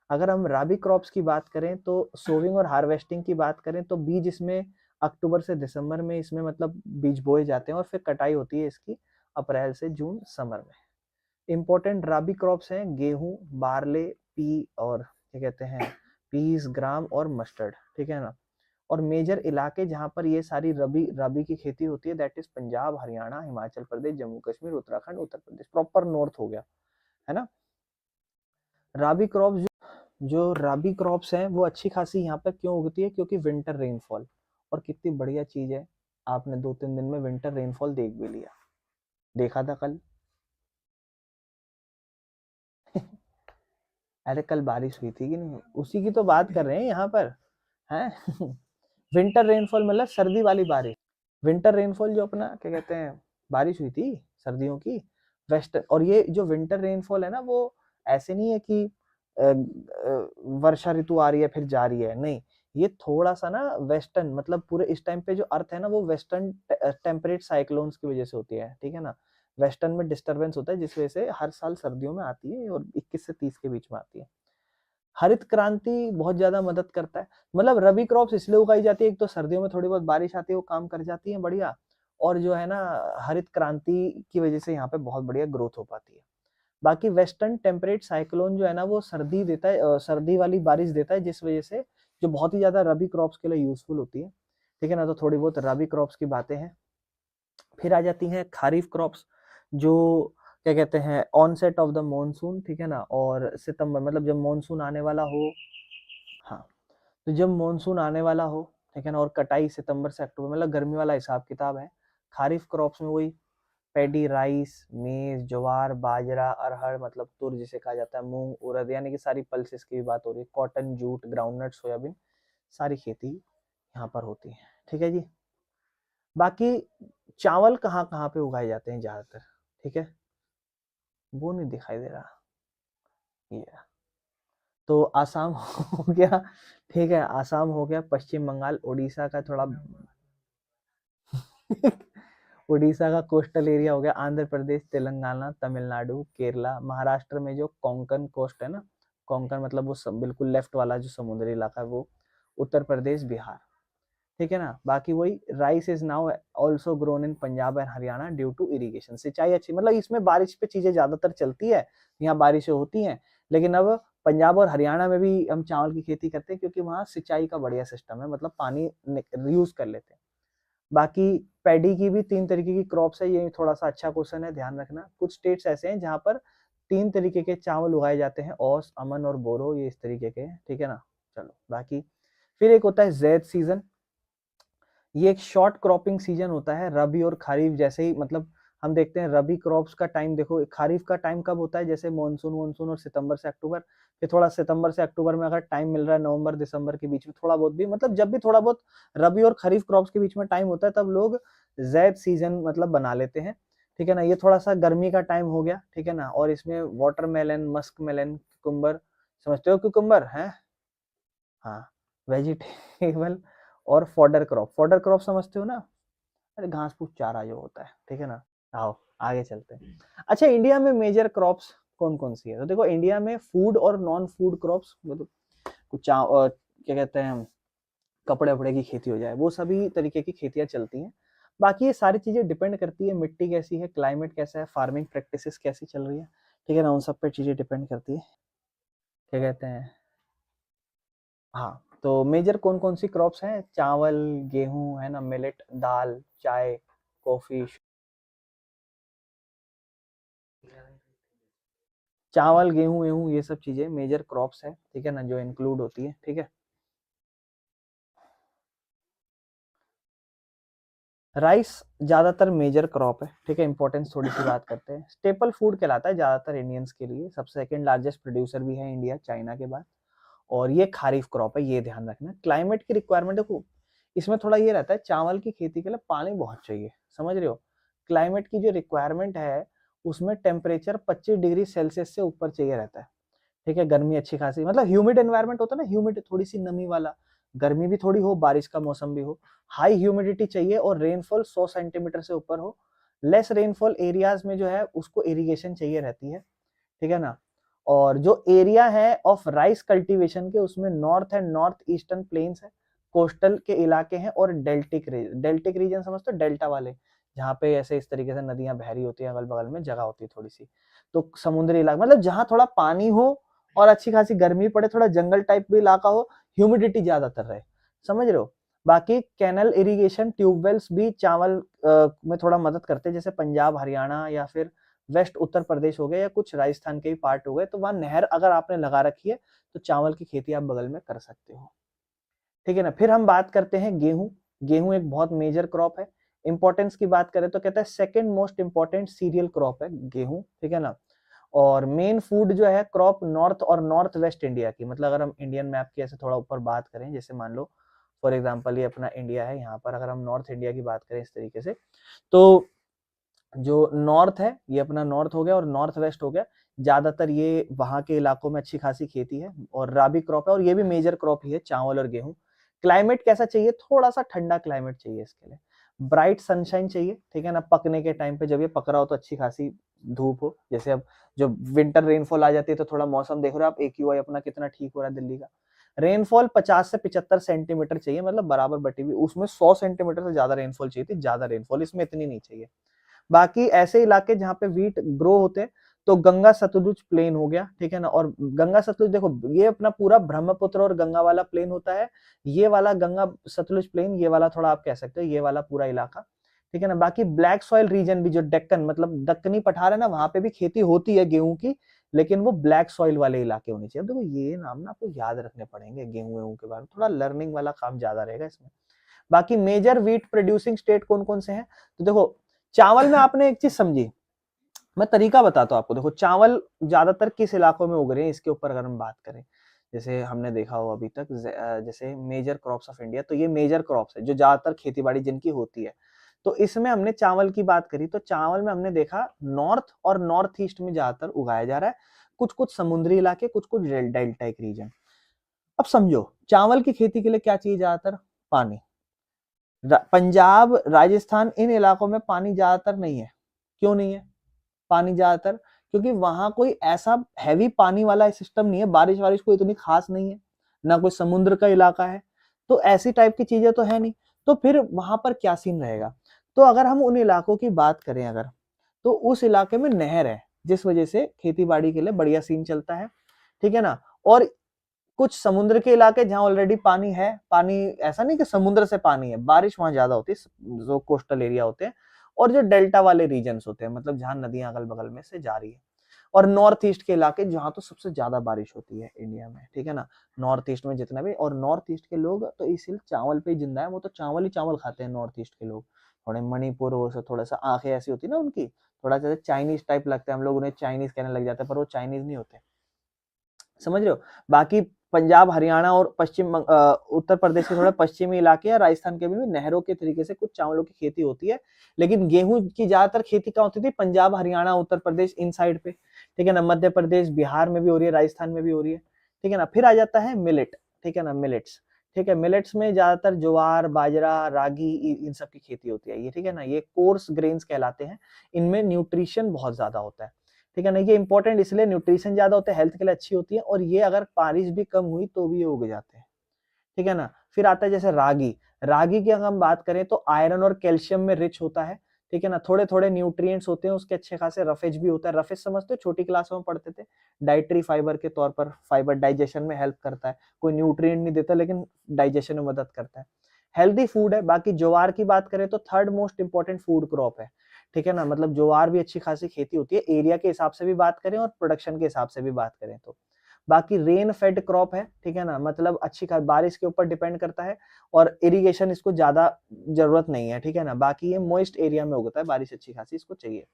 अगर हम राबी क्रॉप्स की बात करें तो सोविंग और हार्वेस्टिंग की बात करें तो बीज इसमें अक्टूबर से दिसंबर में इसमें मतलब बीज बोए जाते हैं और फिर कटाई होती है इसकी अप्रैल से जून समर में। इंपॉर्टेंट राबी क्रॉप्स हैं गेहूं, बारले, पी और क्या कहते हैं पीस, ग्राम और मस्टर्ड, ठीक है ना। और मेजर इलाके जहां पर ये सारी रबी रबी की खेती होती है that is Punjab, Haryana, Himachal Pradesh, Jammu Kashmir, Uttarakhand, Uttar Pradesh, proper north हो गया, है ना। राबी क्रॉप्स जो राबी क्रॉप्स हैं वो अच्छी खासी यहाँ पर क्यों उगती है, क्योंकि विंटर रेनफॉल। और कितनी बढ़िया चीज है, आपने 2-3 दिन में विंटर रेनफॉल देख भी लिया, देखा था कल। अरे कल बारिश हुई थी कि नहीं, उसी की तो बात कर रहे हैं यहाँ पर, हैं। विंटर रेनफॉल मतलब सर्दी वाली बारिश। विंटर रेनफॉल जो अपना क्या कहते हैं बारिश हुई थी सर्दियों की, वेस्ट। और ये जो विंटर रेनफॉल है ना वो ऐसे नहीं है कि वर्षा ऋतु आ रही है फिर जा रही है, नहीं। ये थोड़ा सा ना वेस्टर्न, मतलब पूरे इस टाइम पे जो अर्थ है ना वो वेस्टर्न टेम्परेट साइक्लोन्स की वजह से होती है, ठीक है ना। वेस्टर्न में डिस्टरबेंस होता है जिस वजह से हर साल सर्दियों में आती है और 21 से 30 के बीच में आती है। हरित क्रांति बहुत ज्यादा मदद करता है, मतलब रबी क्रॉप्स इसलिए उगाई जाती है, एक तो सर्दियों में थोड़ी बहुत बारिश आती है वो काम कर जाती है बढ़िया, और जो है ना हरित क्रांति की वजह से यहाँ पे बहुत बढ़िया ग्रोथ हो पाती है। बाकी वेस्टर्न टेम्परेट साइक्लोन जो है ना वो सर्दी देता है, सर्दी वाली बारिश देता है, जिस वजह से जो बहुत ही ज्यादा रबी क्रॉप्स के लिए यूजफुल होती है, ठीक है ना। तो थोड़ी बहुत रबी क्रॉप्स की बातें हैं। फिर आ जाती हैं खरीफ क्रॉप्स, जो क्या कहते हैं ऑनसेट ऑफ द मॉनसून, ठीक है ना। और सितंबर मतलब जब मॉनसून आने वाला हो, हाँ, तो जब मॉनसून आने वाला हो, ठीक है ना, और कटाई सितंबर से अक्टूबर, मतलब गर्मी वाला हिसाब किताब है। खरीफ क्रॉप्स में वही पैडी, राइस, मेज, ज्वार, बाजरा, अरहर मतलब तुर जिसे कहा जाता है, मूंग, उड़द, यानी कि सारी पल्सेस की भी बात हो रही है, कॉटन, जूट, ग्राउंडनट, सोयाबीन, सारी खेती यहाँ पर होती है, ठीक है जी। बाकी चावल कहाँ कहाँ पे उगाए जाते हैं ज्यादातर, ठीक है, वो नहीं दिखाई दे रहा ये। तो आसाम हो गया, ठीक है, आसाम हो गया, पश्चिम बंगाल, उड़ीसा का थोड़ा उड़ीसा का कोस्टल एरिया हो गया, आंध्र प्रदेश, तेलंगाना, तमिलनाडु, केरला, महाराष्ट्र में जो कोंकण कोस्ट है ना, कोंकण मतलब वो बिल्कुल लेफ्ट वाला जो समुद्री इलाका है वो, उत्तर प्रदेश, बिहार, ठीक है ना। बाकी वही rice is now also grown in Punjab and Haryana due to irrigation, सिंचाई अच्छी, मतलब इसमें बारिश पे चीजें ज्यादातर चलती है, यहाँ बारिशें होती हैं। लेकिन अब पंजाब और हरियाणा में भी हम चावल की खेती करते हैं क्योंकि वहाँ सिंचाई का बढ़िया सिस्टम है, मतलब पानी यूज कर लेते हैं। बाकी पैडी की भी 3 तरीके की क्रॉप्स है, ये थोड़ा सा अच्छा क्वेश्चन है, ध्यान रखना। कुछ स्टेट्स ऐसे हैं जहाँ पर 3 तरीके के चावल उगाए जाते हैं, ओस, अमन और बोरो, ये इस तरीके के, ठीक है ना। चलो बाकी फिर एक होता है जैद सीजन, ये एक शॉर्ट क्रॉपिंग सीजन होता है, रबी और खरीफ जैसे ही, मतलब हम देखते हैं रबी क्रॉप्स का टाइम देखो, खरीफ का टाइम कब होता है, जैसे मानसून मानसून और सितंबर से अक्टूबर। फिर थोड़ा सितंबर से अक्टूबर में अगर टाइम मिल रहा है नवंबर दिसंबर के बीच में थोड़ा बहुत भी, मतलब जब भी थोड़ा बहुत रबी और खरीफ क्रॉप्स के बीच में टाइम होता है तब लोग जैद सीजन मतलब बना लेते हैं, ठीक है ना। ये थोड़ा सा गर्मी का टाइम हो गया, ठीक है ना। और इसमें वाटरमेलन, मस्क मेलन, कुकुम्बर, समझते हो कुकुम्बर है, हाँ, वेजिटेबल और फॉडर क्रॉप समझते हो ना, अरे घास फूस चारा जो होता है, ठीक है ना। आओ आगे चलते हैं। अच्छा, इंडिया में मेजर क्रॉप्स कौन कौन सी है, तो देखो इंडिया में फूड और नॉन फूड क्रॉप्स, मतलब कुछ क्या कहते हैं कपड़े वपड़े की खेती हो जाए, वो सभी तरीके की खेतियां चलती हैं। बाकी ये सारी चीजें डिपेंड करती है मिट्टी कैसी है, क्लाइमेट कैसा है, फार्मिंग प्रैक्टिसेस कैसी चल रही है, ठीक है ना, उन सब पे चीजें डिपेंड करती है, क्या कहते हैं। हाँ, तो मेजर कौन कौन सी क्रॉप्स हैं, चावल, गेहूं, है ना, मिलेट, दाल, चाय, कॉफी, चावल, गेहूं वेहूं, ये सब चीजें मेजर क्रॉप्स है, ठीक है ना, जो इंक्लूड होती है, ठीक है। राइस ज्यादातर मेजर क्रॉप है, ठीक है। इंपॉर्टेंस थोड़ी सी बात करते हैं। स्टेपल फूड कहलाता है ज्यादातर इंडियंस के लिए। सबसे सेकंड लार्जेस्ट प्रोड्यूसर भी है इंडिया, चाइना के बाद। और ये खारीफ क्रॉप है, ये ध्यान रखना। क्लाइमेट की रिक्वायरमेंट देखो, इसमें थोड़ा ये रहता है, चावल की खेती के लिए पानी बहुत चाहिए, समझ रहे हो। क्लाइमेट की जो रिक्वायरमेंट है उसमें टेम्परेचर 25 डिग्री सेल्सियस से ऊपर चाहिए रहता है, ठीक है। गर्मी अच्छी खासी, मतलब ह्यूमिड एनवायरनमेंट होता है ना, ह्यूमिड थोड़ी सी नमी वाला, गर्मी भी थोड़ी हो, बारिश का मौसम भी हो। हाई ह्यूमिडिटी चाहिए और रेनफॉल 100 सेंटीमीटर से ऊपर हो। लेस रेनफॉल एरियाज में जो है उसको इरिगेशन चाहिए रहती है, ठीक है ना। और जो एरिया है ऑफ राइस कल्टीवेशन के, उसमें north and north eastern plains है, कोस्टल के इलाके हैं, और डेल्टिक रीजन समझते हो, डेल्टा वाले, जहाँ पे ऐसे इस तरीके से नदियां बह रही होती है, अगल बगल में जगह होती है थोड़ी सी। तो समुद्री इलाका मतलब जहाँ थोड़ा पानी हो और अच्छी खासी गर्मी पड़े, थोड़ा जंगल टाइप भी इलाका हो, ह्यूमिडिटी ज्यादातर रहे, समझ रहे हो। बाकी कैनल इरिगेशन ट्यूबवेल्स भी चावल में थोड़ा मदद करते हैं, जैसे पंजाब हरियाणा या फिर वेस्ट उत्तर प्रदेश हो गया, या कुछ राजस्थान के भी पार्ट हो गए, तो वहां नहर अगर आपने लगा रखी है तो चावल की खेती आप बगल में कर सकते हो, ठीक है ना। फिर हम बात करते हैं गेहूं। गेहूं एक बहुत मेजर क्रॉप है। इंपॉर्टेंस की बात करें तो कहता है second most important cereal crop है गेहूं, ठीक है ना। और मेन फूड जो है क्रॉप नॉर्थ और नॉर्थ वेस्ट इंडिया की, मतलब अगर हम इंडियन मैप की ऐसे थोड़ा ऊपर बात करें, जैसे मान लो फॉर एग्जांपल ये अपना इंडिया है, यहाँ पर अगर हम नॉर्थ इंडिया की बात करें इस तरीके से, तो जो नॉर्थ है ये अपना नॉर्थ हो गया और नॉर्थ वेस्ट हो गया, ज्यादातर ये वहां के इलाकों में अच्छी खासी खेती है और राबी क्रॉप है, और ये भी मेजर क्रॉप ही है, चावल और गेहूं। क्लाइमेट कैसा चाहिए, थोड़ा सा ठंडा क्लाइमेट चाहिए इसके लिए। ब्राइट सनशाइन चाहिए, ठीक है ना। पकने के टाइम पे जब ये पक रहा हो तो अच्छी खासी धूप हो, जैसे अब जो विंटर रेनफॉल आ जाती है तो थोड़ा मौसम देख रहे हो आप, AQI अपना कितना ठीक हो रहा है दिल्ली का। रेनफॉल 50 से 75 सेंटीमीटर चाहिए, मतलब बराबर बटी हुई। उसमें 100 सेंटीमीटर से ज्यादा रेनफॉल चाहिए थी, ज्यादा रेनफॉल इसमें इतनी नहीं चाहिए। बाकी ऐसे इलाके जहाँ पे वीट ग्रो होते हैं, तो गंगा सतलुज प्लेन हो गया, ठीक है ना। और गंगा सतलुज देखो, ये अपना पूरा ब्रह्मपुत्र और गंगा वाला प्लेन होता है, ये वाला गंगा सतलुज प्लेन, ये वाला थोड़ा आप कह सकते हो, ये वाला पूरा इलाका, ठीक है ना। बाकी ब्लैक सॉइल रीजन भी, जो डेक्कन मतलब दक्कनी पठार है ना, वहां पे भी खेती होती है गेहूं की, लेकिन वो ब्लैक सॉइल वाले इलाके होने चाहिए। अब देखो ये नाम ना आपको याद रखने पड़ेंगे गेहूं के बारे में, थोड़ा लर्निंग वाला काम ज्यादा रहेगा इसमें। बाकी मेजर व्हीट प्रोड्यूसिंग स्टेट कौन कौन से हैं, तो देखो चावल में आपने एक चीज समझी, मैं तरीका बताता हूँ आपको। देखो चावल ज्यादातर किस इलाकों में उग रहे हैं इसके ऊपर अगर हम बात करें, जैसे हमने देखा हो अभी तक, जैसे मेजर क्रॉप्स ऑफ इंडिया, तो ये मेजर क्रॉप्स है जो ज्यादातर खेती बाड़ी जिनकी होती है। तो इसमें हमने चावल की बात करी, तो चावल में हमने देखा नॉर्थ और नॉर्थ ईस्ट में ज्यादातर उगाया जा रहा है, कुछ कुछ समुद्री इलाके, कुछ कुछ डेल्टाइक रीजन। अब समझो चावल की खेती के लिए क्या चाहिए ज्यादातर, पानी। पंजाब राजस्थान इन इलाकों में पानी ज्यादातर नहीं है। क्यों नहीं है पानी ज्यादातर, क्योंकि वहां कोई ऐसा हैवी पानी वाला सिस्टम नहीं है, बारिश वारिश कोई इतनी खास नहीं है, ना कोई समुद्र का इलाका है, तो ऐसी टाइप की चीजें तो है नहीं। तो फिर वहां पर क्या सीन रहेगा, तो अगर हम उन इलाकों की बात करें अगर, तो उस इलाके में नहर है, जिस वजह से खेती बाड़ी के लिए बढ़िया सीन चलता है, ठीक है ना। और कुछ समुद्र के इलाके जहां ऑलरेडी पानी है, पानी ऐसा नहीं कि समुद्र से पानी है, बारिश वहां ज्यादा होती है, जो कोस्टल एरिया होते हैं, और जो डेल्टा वाले रीजन्स होते हैं, मतलब जहां नदियां अगल बगल में से जा रही है, और नॉर्थ ईस्ट के इलाके जहां तो सबसे ज्यादा बारिश होती है इंडिया में, ठीक है ना। नॉर्थ ईस्ट में जितना भी, और नॉर्थ ईस्ट के लोग तो इसीलिए चावल पे जिंदा है, वो तो चावल ही चावल खाते हैं नॉर्थ ईस्ट के लोग। थोड़े मणिपुर वो से थोड़ा सा आंखें ऐसी होती है ना उनकी, थोड़ा सा चाइनीज टाइप लगता है, हम लोग उन्हें चाइनीज कहने लग जाते हैं, पर वो चाइनीज नहीं होते, समझ रहे हो। बाकी पंजाब हरियाणा और उत्तर प्रदेश के थोड़े पश्चिमी इलाके या राजस्थान के भी नहरों के तरीके से कुछ चावलों की खेती होती है, लेकिन गेहूं की ज्यादातर खेती कहाँ होती थी, पंजाब हरियाणा उत्तर प्रदेश इन साइड पे, ठीक है ना। मध्य प्रदेश बिहार में भी हो रही है, राजस्थान में भी हो रही है, ठीक है ना। फिर आ जाता है मिलेट, ठीक है ना, मिलेट्स, ठीक है। मिलेट्स में ज्यादातर ज्वार बाजरा रागी इन सब की खेती होती है, ये ठीक है ना। ये कोर्स ग्रेन्स कहलाते हैं, इनमें न्यूट्रिशन बहुत ज्यादा होता है, ठीक है ना। ये इंपॉर्टेंट इसलिए, न्यूट्रिशन ज्यादा होते हैं, हेल्थ के लिए अच्छी होती है, और ये अगर बारिश भी कम हुई तो भी ये उग जाते हैं, ठीक है ना। फिर आता है जैसे रागी, रागी की अगर हम बात करें तो आयरन और कैल्शियम में रिच होता है, ठीक है ना। थोड़े थोड़े न्यूट्रिएंट्स होते हैं उसके, अच्छे खासे रफेज भी होता है। रफेज समझते हो, छोटी क्लासों में पढ़ते थे, डाइटरी फाइबर के तौर पर, फाइबर डाइजेशन में हेल्प करता है, कोई न्यूट्रिएंट नहीं देता लेकिन डाइजेशन में मदद करता है, हेल्दी फूड है। बाकी ज्वार की बात करें तो third most important food crop है, ठीक है ना। मतलब ज्वार भी अच्छी खासी खेती होती है, एरिया के हिसाब से भी बात करें और प्रोडक्शन के हिसाब से भी बात करें तो। बाकी रेन फेड क्रॉप है, ठीक है ना, मतलब अच्छी बारिश के ऊपर डिपेंड करता है और इरिगेशन इसको ज्यादा जरूरत नहीं है, ठीक है ना। बाकी ये मॉइस्ट एरिया में उगता है, बारिश अच्छी खासी इसको चाहिए।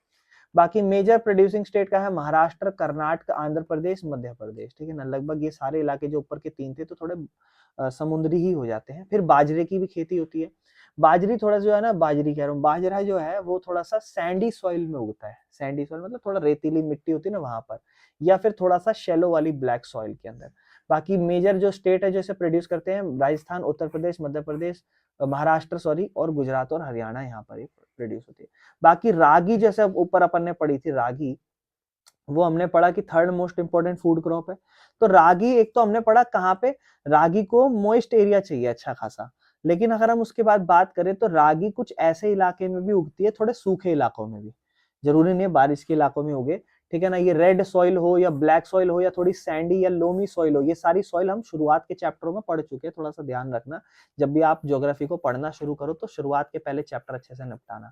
बाकी मेजर प्रोड्यूसिंग स्टेट का है महाराष्ट्र, कर्नाटक, आंध्र प्रदेश, मध्य प्रदेश, ठीक है ना। लगभग ये सारे इलाके जो ऊपर के 3 थे तो थोड़े समुद्री ही हो जाते हैं। फिर बाजरे की भी खेती होती है। बाजरी थोड़ा जो है ना, बाजरी कह रहा हूँ, बाजरा जो है वो थोड़ा सा सैंडी सॉइल में उगता है। सैंडी सॉइल मतलब थोड़ा रेतीली मिट्टी होती है ना वहां पर, या फिर थोड़ा सा शैलो वाली ब्लैक सॉइल के अंदर। बाकी मेजर जो स्टेट है जो इसे प्रोड्यूस करते हैं, राजस्थान, उत्तर प्रदेश, मध्य प्रदेश, महाराष्ट्र सॉरी, और गुजरात और हरियाणा यहाँ पर प्रोड्यूस होती है। बाकी रागी, जैसे ऊपर अपन ने पढ़ी थी रागी, वो हमने पढ़ा कि third most important food crop है। तो रागी एक तो हमने पढ़ा कहाँ पे, रागी को मॉइस्ट एरिया चाहिए अच्छा खासा। लेकिन अगर हम उसके बाद बात करें तो रागी कुछ ऐसे इलाके में भी उगती है, थोड़े सूखे इलाकों में भी, जरूरी नहीं है बारिश के इलाकों में उगे, ठीक है ना। ये रेड सॉइल हो या ब्लैक सॉइल हो या थोड़ी सैंडी या लोमी सॉइल हो, ये सारी सॉइल हम शुरुआत के चैप्टरों में पढ़ चुके हैं, थोड़ा सा ध्यान रखना। जब भी आप ज्योग्राफी को पढ़ना शुरू करो तो शुरुआत के पहले चैप्टर अच्छे से निपटाना,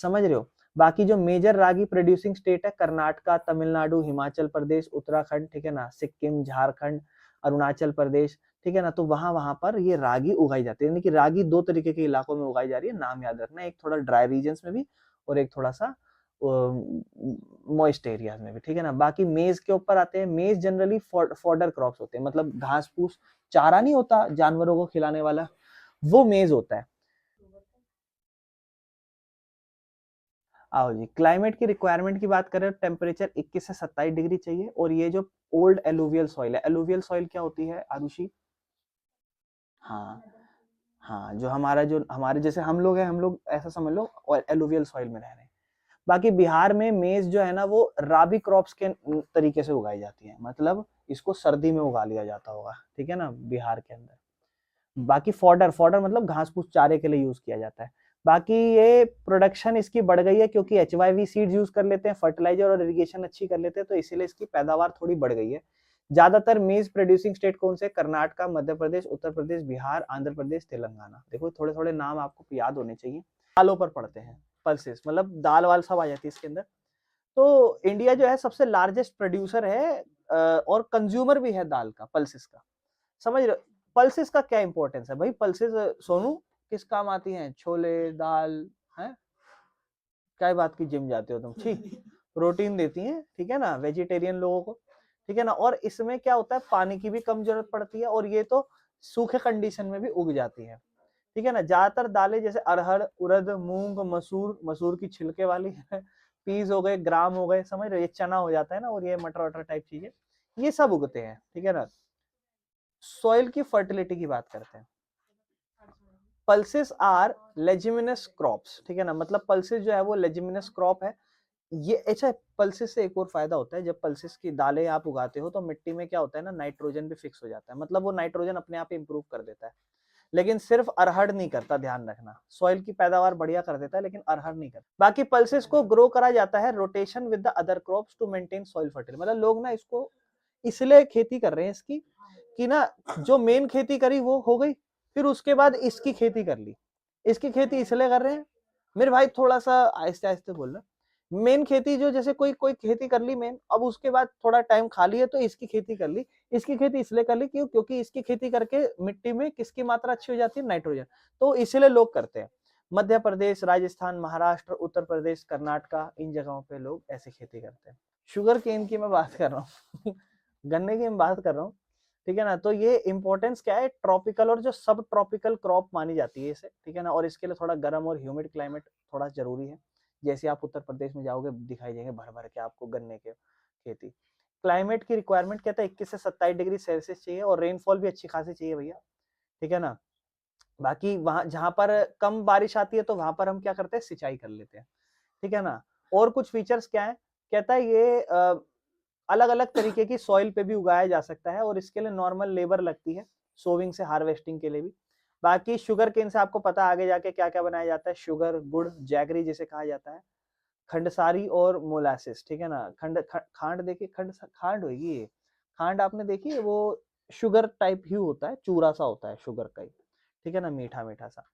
समझ रहे हो। बाकी जो मेजर रागी प्रोड्यूसिंग स्टेट है, कर्नाटका, तमिलनाडु, हिमाचल प्रदेश, उत्तराखंड, ठीक है ना, सिक्किम, झारखंड, अरुणाचल प्रदेश, ठीक है ना। तो वहां वहां पर ये रागी उगाई जाती है, यानी कि रागी 2 तरीके के इलाकों में उगाई जा रही है, नाम याद रखना, एक थोड़ा ड्राई रीजन में भी और एक थोड़ा सा मॉइस्ट एरिया में भी, ठीक है ना। बाकी मेज के ऊपर आते हैं। मेज जनरली फॉडर क्रॉप्स होते हैं, मतलब घास फूस, चारा नहीं होता जानवरों को खिलाने वाला, वो मेज होता है। आओ जी, क्लाइमेट की रिक्वायरमेंट की बात करें, टेम्परेचर 21 से 27 डिग्री चाहिए। और ये जो ओल्ड एलुवियल सॉइल है, एलुवियल सॉइल क्या होती है आरुषि? हाँ, हाँ, जो हमारा जो हमारे जैसे हम लोग हैं, हम लोग ऐसा समझ लो और एलुवियल सॉइल में रह रहे हैं। बाकी बिहार में मेज जो है ना वो राबी क्रॉप्स के तरीके से उगाई जाती है, मतलब इसको सर्दी में उगा लिया जाता होगा, ठीक है ना, बिहार के अंदर। बाकी फॉडर, फॉडर मतलब घास फूस चारे के लिए यूज किया जाता है। बाकी ये प्रोडक्शन इसकी बढ़ गई है क्योंकि HYV सीड्स यूज कर लेते हैं, फर्टिलाइजर और इरिगेशन अच्छी कर लेते हैं, तो इसीलिए इसकी पैदावार थोड़ी बढ़ गई है। ज्यादातर मेज प्रोड्यूसिंग स्टेट कौन से? कर्नाटका, मध्य प्रदेश, उत्तर प्रदेश, बिहार, आंध्र प्रदेश, तेलंगाना। देखो थोड़े थोड़े नाम आपको याद होने चाहिए। दालों पर पढ़ते हैं, पल्सेस मतलब दाल वाल सब आ जाती है इसके अंदर। तो इंडिया जो है सबसे लार्जेस्ट प्रोड्यूसर है और कंज्यूमर भी है दाल का, पल्सेस का, समझ रहे हो। पल्सेस का क्या इंपॉर्टेंस है भाई? पल्सेस सोनू किस काम आती हैं? छोले दाल है, क्या बात की जिम जाते हो तुम, ठीक, प्रोटीन देती हैं, ठीक है ना, वेजिटेरियन लोगों को, ठीक है ना। और इसमें क्या होता है, पानी की भी कम जरूरत पड़ती है और ये तो सूखे कंडीशन में भी उग जाती है, ठीक है ना। ज्यादातर दालें जैसे अरहर, उड़द, मूंग, मसूर, मसूर की छिलके वाली पीस हो गए, ग्राम हो गए, समझ रहे हो, ये चना हो जाता है ना, और ये मटर वटर टाइप चीजें, ये सब उगते हैं, ठीक है ना। सॉइल की फर्टिलिटी की बात करते हैं। पल्सेस आर लेजिमिनस क्रॉप्स, ठीक है ना, मतलब पल्सेस जो है वो लेजिमिनस क्रॉप है। ये अच्छा, पल्सेस से एक और फायदा होता है, जब पल्सेस की दालें आप उगाते हो तो मिट्टी में क्या होता है ना, नाइट्रोजन भी फिक्स हो जाता है, मतलब वो नाइट्रोजन अपने आप इंप्रूव कर देता है। लेकिन सिर्फ अरहर नहीं करता, ध्यान रखना, सॉइल की पैदावार बढ़िया कर देता है लेकिन अरहर नहीं करता। बाकी पल्सेस को ग्रो करा जाता है rotation with the other crops to maintain soil fertility, मतलब लोग ना इसको इसलिए खेती कर रहे हैं इसकी कि ना, जो मेन खेती करी वो हो गई, फिर उसके बाद इसकी खेती कर ली। इसकी खेती इसलिए कर रहे हैं, मेरे भाई थोड़ा सा आहिस्ते आहिस्ते बोलना। मेन खेती जो, जैसे कोई कोई खेती कर ली मेन, अब उसके बाद थोड़ा टाइम खाली है तो इसकी खेती कर ली। इसकी खेती इसलिए कर ली क्यों? क्योंकि इसकी खेती करके मिट्टी में किसकी मात्रा अच्छी हो जाती है? नाइट्रोजन। तो इसलिए लोग करते हैं। मध्य प्रदेश, राजस्थान, महाराष्ट्र, उत्तर प्रदेश, कर्नाटका, इन जगहों पे लोग ऐसे खेती करते हैं। शुगर केन की मैं बात कर रहा हूँ गन्ने की मैं बात कर रहा हूँ, ठीक है ना। तो ये इंपॉर्टेंस क्या है, ट्रॉपिकल और जो सब ट्रॉपिकल क्रॉप मानी जाती है इसे, ठीक है ना। और इसके लिए थोड़ा गर्म और ह्यूमिड क्लाइमेट थोड़ा जरूरी है। जैसे आप उत्तर प्रदेश में जाओगे दिखाई देंगे भर भर के आपको गन्ने के खेती। क्लाइमेट की रिक्वायरमेंट कहता है 21 से 27 डिग्री सेल्सियस चाहिए और रेनफॉल भी अच्छी खासी चाहिए भैया, ठीक है ना। बाकी वहां जहां पर कम बारिश आती है तो वहां पर हम क्या करते हैं, सिंचाई कर लेते हैं, ठीक है ना। और कुछ फीचर्स क्या है, कहता है ये अलग अलग तरीके की सॉइल पे भी उगाया जा सकता है और इसके लिए नॉर्मल लेबर लगती है, सोविंग से हार्वेस्टिंग के लिए भी। बाकी शुगर केन से आपको पता आगे जाके क्या क्या बनाया जाता है, शुगर, गुड़, जैगरी जिसे कहा जाता है, खंडसारी और मोलासिस, ठीक है ना। खांड देखिए, खांड होगी ये, खांड आपने देखी है, वो शुगर टाइप ही होता है, चूरा सा होता है शुगर का ही, ठीक है ना, मीठा मीठा सा।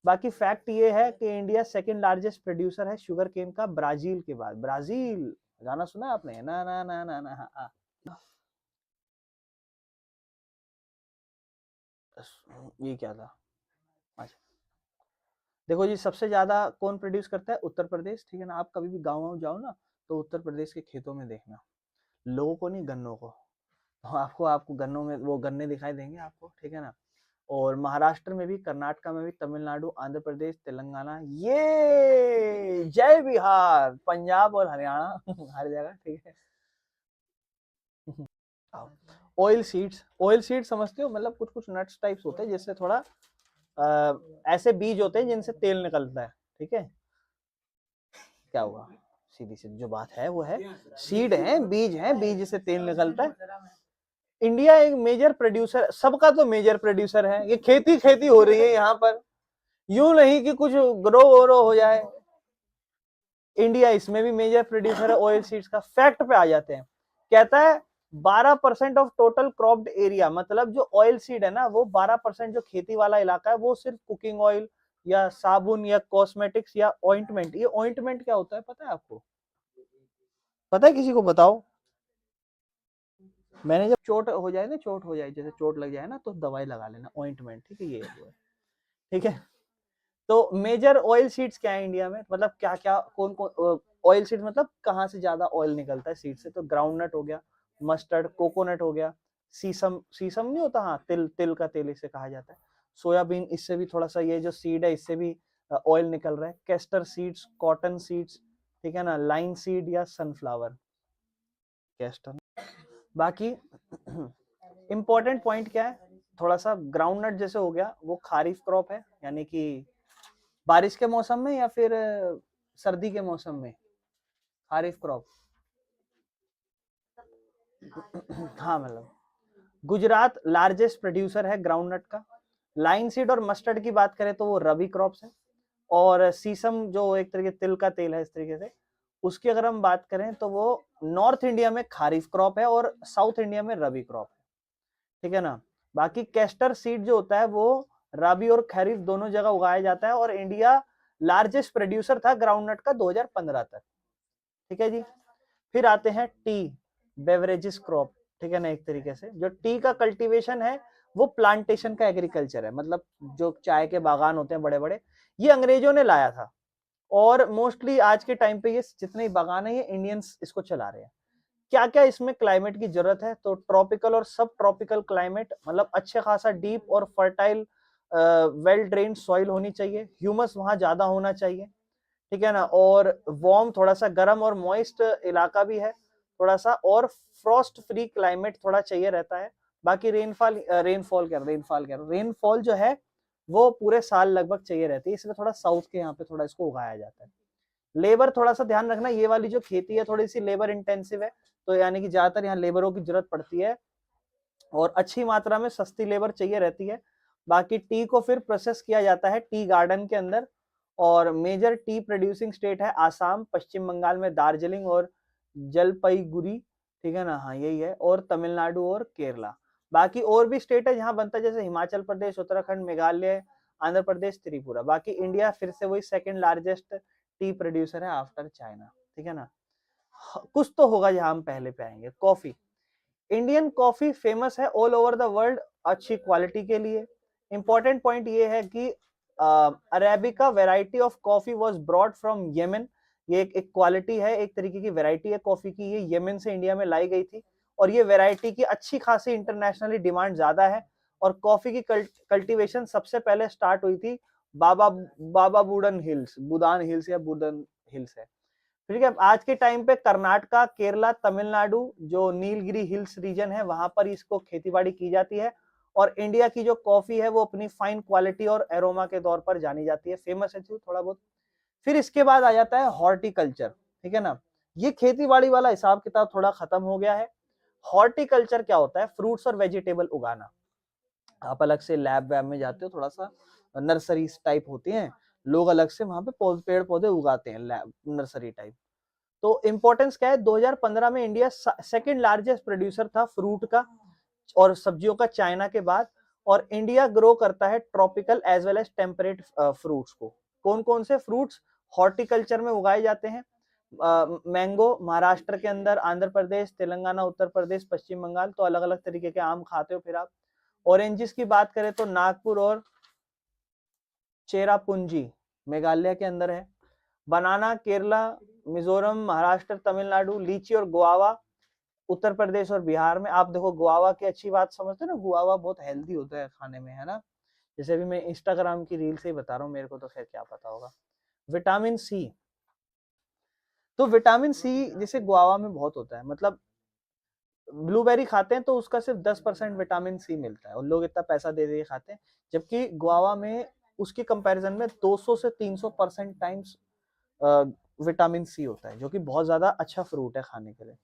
बाकी फैक्ट ये है कि इंडिया सेकंड लार्जेस्ट प्रोड्यूसर है शुगर केन का, ब्राजील के बाद। ब्राजील गाना सुना आपने, ना ना ना ना ना, हाँ, ये क्या था? अच्छा, देखो जी, सबसे ज्यादा कौन प्रोड्यूस करता है? उत्तर प्रदेश, ठीक है ना। आप कभी भी गाँव जाओ ना, तो उत्तर प्रदेश के खेतों में देखना, लोगों को नहीं, गन्नों को। तो आपको आपको गन्नों में वो गन्ने दिखाई देंगे आपको, ठीक है ना। और महाराष्ट्र में भी, कर्नाटका में भी, तमिलनाडु, आंध्र प्रदेश, तेलंगाना, ये जय बिहार, पंजाब और हरियाणा हर जगह, ठीक है। ऑयल सीड्स, ऑयल सीड समझते हो? मतलब कुछ कुछ नट्स टाइप्स होते हैं जिससे थोड़ा ऐसे बीज होते हैं जिनसे तेल निकलता है, ठीक है। क्या हुआ? सीधी सी जो बात है वो है, सीड है, बीज से तेल निकलता है। इंडिया एक मेजर प्रोड्यूसर, सबका तो मेजर प्रोड्यूसर है। ये खेती खेती हो रही है यहाँ पर, यूं नहीं कि कुछ ग्रो वोरो हो जाए। इंडिया इसमें भी मेजर प्रोड्यूसर है ऑयल सीड्स का। फैक्ट पे आ जाते हैं, कहता है 12% ऑफ टोटल क्रॉप्ड एरिया, मतलब जो ऑयल सीड है ना, वो 12% जो खेती वाला इलाका है, वो सिर्फ कुकिंग ऑयल या साबुन या कॉस्मेटिक्स या ऑइंटमेंट। ये ऑइंटमेंट क्या होता है पता है आपको? पता है किसी को? बताओ। मैंने जब चोट हो जाए ना, चोट हो जाए, जैसे चोट लग जाए ना, तो दवाई लगा लेना, ऑइंटमेंट, ठीक है। ये वो है, ठीक है। तो मेजर ऑयल सीड्स क्या है इंडिया में, मतलब क्या क्या, कौन कौन ऑयल सीड, मतलब कहाँ से ज्यादा ऑयल निकलता है सीड से? तो ग्राउंडनट हो गया, मस्टर्ड, कोकोनट हो गया, सीसम, सीसम नहीं होता, हाँ, तिल, तिल का तेल इसे कहा जाता है। सोयाबीन, इससे भी थोड़ा सा, ये जो सीड है इससे भी ऑयल निकल रहा है। कैस्टर सीड्स, कॉटन सीड्स, ठीक है ना, लाइन सीड या सनफ्लावर, कैस्टर। बाकी इंपॉर्टेंट पॉइंट क्या है, थोड़ा सा ग्राउंडनट जैसे हो गया, वो खारिफ क्रॉप है, यानी कि बारिश के मौसम में या फिर सर्दी के मौसम में, खारिफ क्रॉप। हाँ, मतलब गुजरात लार्जेस्ट प्रोड्यूसर है ग्राउंडनट का। लाइन सीड और मस्टर्ड की बात करें तो वो रबी क्रॉप्स है। और सीसम जो एक तरीके तिल का तेल है, इस तरीके से, उसकी अगर हम बात करें तो वो नॉर्थ इंडिया में खारिफ क्रॉप है और साउथ इंडिया में रबी क्रॉप है, ठीक है ना। बाकी कैस्टर सीड जो होता है वो रबी और खरीफ दोनों जगह उगाया जाता है, और इंडिया लार्जेस्ट प्रोड्यूसर था ग्राउंडनट का 2015 तक, ठीक है जी। फिर आते हैं टी, बेवरेजेस क्रॉप, ठीक है ना। एक तरीके से जो टी का कल्टीवेशन है वो प्लांटेशन का एग्रीकल्चर है, मतलब जो चाय के बागान होते हैं बड़े बड़े, ये अंग्रेजों ने लाया था। और मोस्टली आज के टाइम पे ये जितने बागान है, ये इंडियंस इसको चला रहे हैं। क्या क्या इसमें क्लाइमेट की जरूरत है? तो ट्रॉपिकल और सब ट्रॉपिकल क्लाइमेट, मतलब अच्छे खासा डीप और फर्टाइल वेल ड्रेन्ड सॉइल होनी चाहिए, ह्यूमस वहां ज्यादा होना चाहिए, ठीक है ना। और वार्म, थोड़ा सा गर्म और मॉइस्ट इलाका भी है थोड़ा सा, और फ्रॉस्ट फ्री क्लाइमेट थोड़ा चाहिए रहता है। बाकी रेनफॉल जो है वो पूरे साल लगभग चाहिए रहती है, इसलिए थोड़ा साउथ के यहाँ पे थोड़ा इसको उगाया जाता है। लेबर, थोड़ा सा ध्यान रखना, ये वाली जो खेती है थोड़ी सी लेबर इंटेंसिव है, तो यानी कि ज्यादातर यहाँ लेबरों की जरूरत पड़ती है और अच्छी मात्रा में सस्ती लेबर चाहिए रहती है। बाकी टी को फिर प्रोसेस किया जाता है टी गार्डन के अंदर, और मेजर टी प्रोड्यूसिंग स्टेट है आसाम, पश्चिम बंगाल में दार्जिलिंग और जलपाईगुड़ी, ठीक है ना, हाँ यही है, और तमिलनाडु और केरला। बाकी और भी स्टेट है जहां बनता है, जैसे हिमाचल प्रदेश, उत्तराखंड, मेघालय, आंध्र प्रदेश, त्रिपुरा। बाकी इंडिया फिर से वही सेकंड लार्जेस्ट टी प्रोड्यूसर है आफ्टर चाइना, ठीक है ना। कुछ तो होगा जहां हम पहले पे आएंगे। कॉफी, इंडियन कॉफी फेमस है ऑल ओवर द वर्ल्ड अच्छी क्वालिटी के लिए। इंपॉर्टेंट पॉइंट ये है कि arabica variety of coffee was brought from Yemen. ये एक क्वालिटी है, एक तरीके की वेराइटी है कॉफी की, ये येमेन से इंडिया में लाई गई थी, और ये वेराइटी की अच्छी खासी इंटरनेशनली डिमांड ज्यादा है। और कॉफी की कल्टीवेशन सबसे पहले स्टार्ट हुई थी बाबा बाबा बुडन हिल्स, बुदान हिल्स या बुदन हिल्स है, ठीक है। आज के टाइम पे कर्नाटका, केरला, तमिलनाडु, जो नीलगिरी हिल्स रीजन है, वहां पर इसको खेतीबाड़ी की जाती है। और इंडिया की जो कॉफी है वो अपनी फाइन क्वालिटी और एरोमा के तौर पर जानी जाती है, फेमस है थोड़ा बहुत। फिर इसके बाद आ जाता है हॉर्टिकल्चर, ठीक है ना। ये खेतीबाड़ी वाला हिसाब किताब थोड़ा खत्म हो गया है। हॉर्टिकल्चर क्या होता है? फ्रूट्स और वेजिटेबल उगाना। आप अलग से लैब वैब में जाते हो, थोड़ा सा नर्सरी टाइप होती हैं, लोग अलग से वहां पे पेड़ पौधे उगाते हैं, लैब नर्सरी टाइप। तो इंपॉर्टेंस क्या है? 2015 में इंडिया सेकंड लार्जेस्ट प्रोड्यूसर था फ्रूट का और सब्जियों का चाइना के बाद। और इंडिया ग्रो करता है tropical as well as temperate fruits को। कौन कौन से फ्रूट्स हॉर्टिकल्चर में उगाए जाते हैं? मैंगो महाराष्ट्र के अंदर, आंध्र प्रदेश, तेलंगाना, उत्तर प्रदेश, पश्चिम बंगाल, तो अलग अलग तरीके के आम खाते हो फिर आप। ऑरेंजेस की बात करें तो नागपुर और चेरापूंजी मेघालय के अंदर है। बनाना केरला, मिजोरम, महाराष्ट्र, तमिलनाडु। लीची और गुआवा उत्तर प्रदेश और बिहार में। आप देखो गुआवा की अच्छी बात समझते हो ना, गुआवा बहुत हेल्दी होता है खाने में, है ना। जैसे भी मैं इंस्टाग्राम की रील से ही बता रहा हूँ, मेरे को तो खैर क्या पता होगा। विटामिन सी, तो विटामिन सी जैसे गुआवा में बहुत होता है, मतलब ब्लूबेरी खाते हैं तो उसका सिर्फ 10% विटामिन सी मिलता है और लोग इतना पैसा दे दे खाते हैं, जबकि गुआवा में उसकी कंपैरिजन में 200 से 300% टाइम्स विटामिन सी होता है, जो कि बहुत ज्यादा अच्छा फ्रूट है खाने के लिए।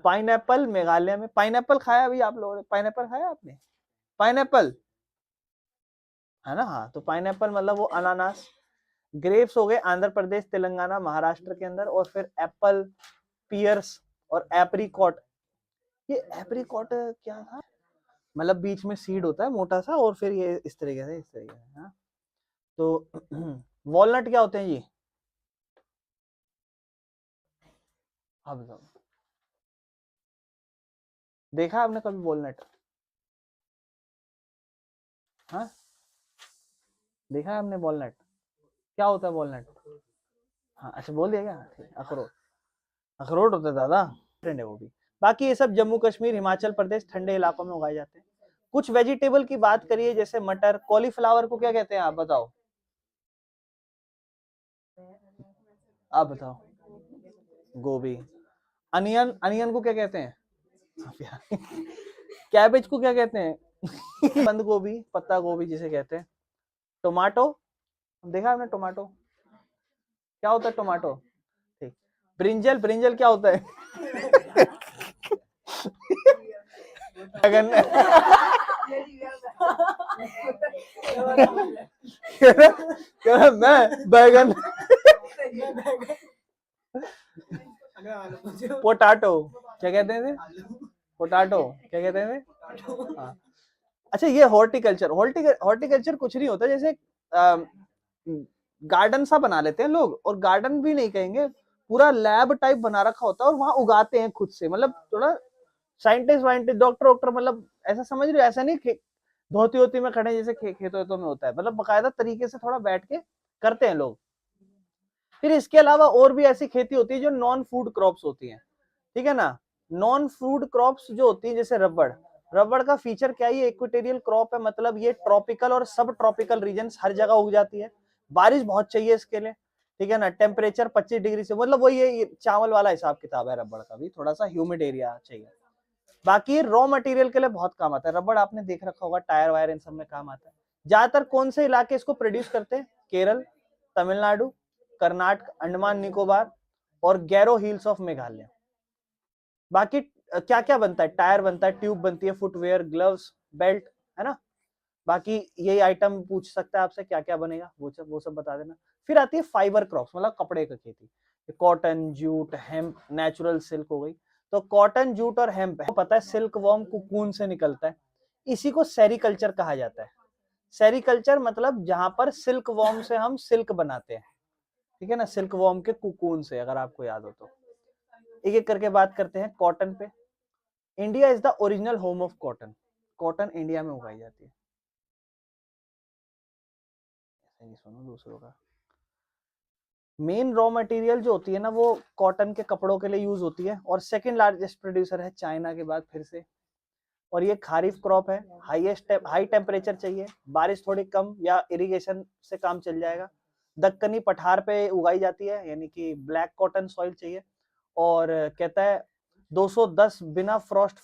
पाइनएप्पल मेघालय में। पाइनएप्पल खाया अभी आप लोगों ने? पाइनएप्पल खाया आपने? पाइनएप्पल है ना, हाँ। तो पाइनएप्पल मतलब वो अनानास। ग्रेप्स हो गए आंध्र प्रदेश, तेलंगाना, महाराष्ट्र के अंदर। और फिर एप्पल, पियर्स और एप्रिकॉट। ये एप्रिकॉट क्या था? मतलब बीच में सीड होता है मोटा सा, और फिर ये इस तरीके से, इस तरीके से, हाँ। तो वॉलनट क्या होते हैं ये? हाँ बताओ, देखा आपने कभी वॉलनट? हाँ, देखा है आपने वॉलनट? क्या होता है वॉलनट? हाँ अच्छा, बोल दिया क्या? ठीक, अखरोट। अखरोट होता है दादा, ट्रेंड है वो भी। बाकी ये सब जम्मू कश्मीर, हिमाचल प्रदेश, ठंडे इलाकों में उगाए जाते हैं। कुछ वेजिटेबल की बात करिए, जैसे मटर। कॉलीफ्लावर को क्या कहते हैं आप बताओ? आप बताओ। गोभी। अनियन, अनियन को क्या कहते हैं? कैबेज को क्या कहते हैं? बंद गोभी, पत्ता गोभी जिसे कहते हैं। टोमेटो, देखा आपने टोमेटो? क्या होता है टोमेटो? ठीक। ब्रिंजल, ब्रिंजल क्या होता है? बैगन। मैं बैगन। पोटैटो क्या कहते हैं? पोटैटो क्या कहते हैं? हाँ। अच्छा, ये हॉर्टिकल्चर, हॉर्टिकल्चर कुछ नहीं होता, जैसे गार्डन सा बना लेते हैं लोग, और गार्डन भी नहीं कहेंगे, पूरा लैब टाइप बना रखा होता है और वहां उगाते हैं खुद से, मतलब थोड़ा साइंटिस्ट वाइंटिस्ट, डॉक्टर वॉक्टर, मतलब ऐसा समझ रहे हो? ऐसा नहीं धोती होती में खड़े जैसे खेतों वेतों में होता है, मतलब बकायदा तरीके से थोड़ा बैठ के करते हैं लोग। फिर इसके अलावा और भी ऐसी खेती होती है जो नॉन फूड क्रॉप्स होती है, ठीक है ना। नॉन फूड क्रॉप्स जो होती है, जैसे रबड़। रबड़ का फीचर क्या है? ये इक्वेटोरियल क्रॉप है, मतलब ये ट्रॉपिकल और सब ट्रॉपिकल रीजन हर जगह उग जाती है। बारिश बहुत चाहिए इसके लिए, ठीक है ना। टेम्परेचर 25 डिग्री से, मतलब वही ये चावल वाला हिसाब किताब है रबड़ का भी, थोड़ा सा ह्यूमिड एरिया चाहिए। बाकी रॉ मटेरियल के लिए बहुत काम आता है रबड़, आपने देख रखा होगा टायर वायर इन सब में काम आता है। ज्यादातर कौन से इलाके इसको प्रोड्यूस करते हैं? केरल, तमिलनाडु, कर्नाटक, अंडमान निकोबार और गैरो हिल्स ऑफ मेघालय। बाकी क्या क्या बनता है? टायर बनता है, ट्यूब बनती है, फुटवेयर, ग्लव्स, बेल्ट, है ना। बाकी यही आइटम पूछ सकता है आपसे क्या क्या बनेगा, वो सब बता देना। फिर आती है फाइबर क्रॉप्स, मतलब कपड़े की खेती। Cotton, jute, hemp, natural silk हो गई। तो कॉटन, जूट और हेम्प है, पता है सिल्क वॉर्म कुकून से निकलता है। इसी को सेरीकल्चर कहा जाता है। सेरीकल्चर मतलब जहां पर सिल्क वॉर्म से हम सिल्क बनाते हैं, ठीक है ना, सिल्क वॉर्म के कुकून से, अगर आपको याद हो तो। एक एक करके बात करते हैं कॉटन पे। India is the original home of cotton. Cotton India में उगाई जाती है। ऐसे नहीं सुनो दूसरों का। मेन रॉ मटेरियल जो होती है ना, वो कॉटन के कपड़ों के लिए यूज होती है, और सेकंड लार्जेस्ट प्रोड्यूसर है चाइना के बाद फिर से। और ये खारिफ क्रॉप है, हाई टेम्परेचर चाहिए, बारिश थोड़ी कम या इरिगेशन से काम चल जाएगा। दक्कनी पठार पे उगाई जाती है, यानी कि ब्लैक कॉटन सॉइल चाहिए। और कहता है 210 बिना फ्रॉस्ट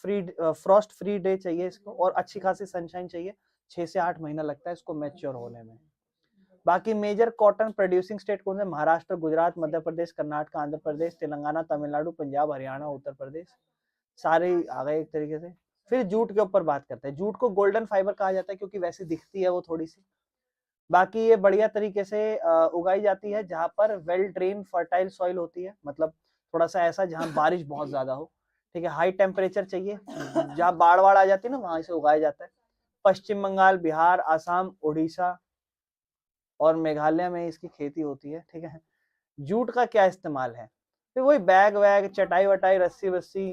फ्री डे चाहिए इसको, और अच्छी खासी सनशाइन चाहिए। 6 से 8 महीना लगता है इसको मैच्योर होने में। बाकी मेजर कॉटन प्रोड्यूसिंग स्टेट कौन से? महाराष्ट्र, गुजरात, मध्य प्रदेश, कर्नाटक, आंध्र प्रदेश, तेलंगाना, तमिलनाडु, पंजाब, हरियाणा, उत्तर प्रदेश। सारे आ गए एक तरीके से। फिर जूट के ऊपर बात करते हैं। जूट को गोल्डन फाइबर कहा जाता है क्योंकि वैसे दिखती है वो थोड़ी सी। बाकी ये बढ़िया तरीके से उगाई जाती है जहां पर वेल ड्रेन फर्टाइल सॉइल होती है, मतलब थोड़ा सा ऐसा जहां बारिश बहुत ज्यादा हो, ठीक है। हाई टेम्परेचर चाहिए, जहां बाढ़ बाढ़ आ जाती है ना, वहां से उगाया जाता है। पश्चिम बंगाल, बिहार, आसाम, उड़ीसा और मेघालय में इसकी खेती होती है, ठीक है। जूट का क्या इस्तेमाल है? फिर वही बैग वैग, चटाई वटाई, रस्सी वस्सी,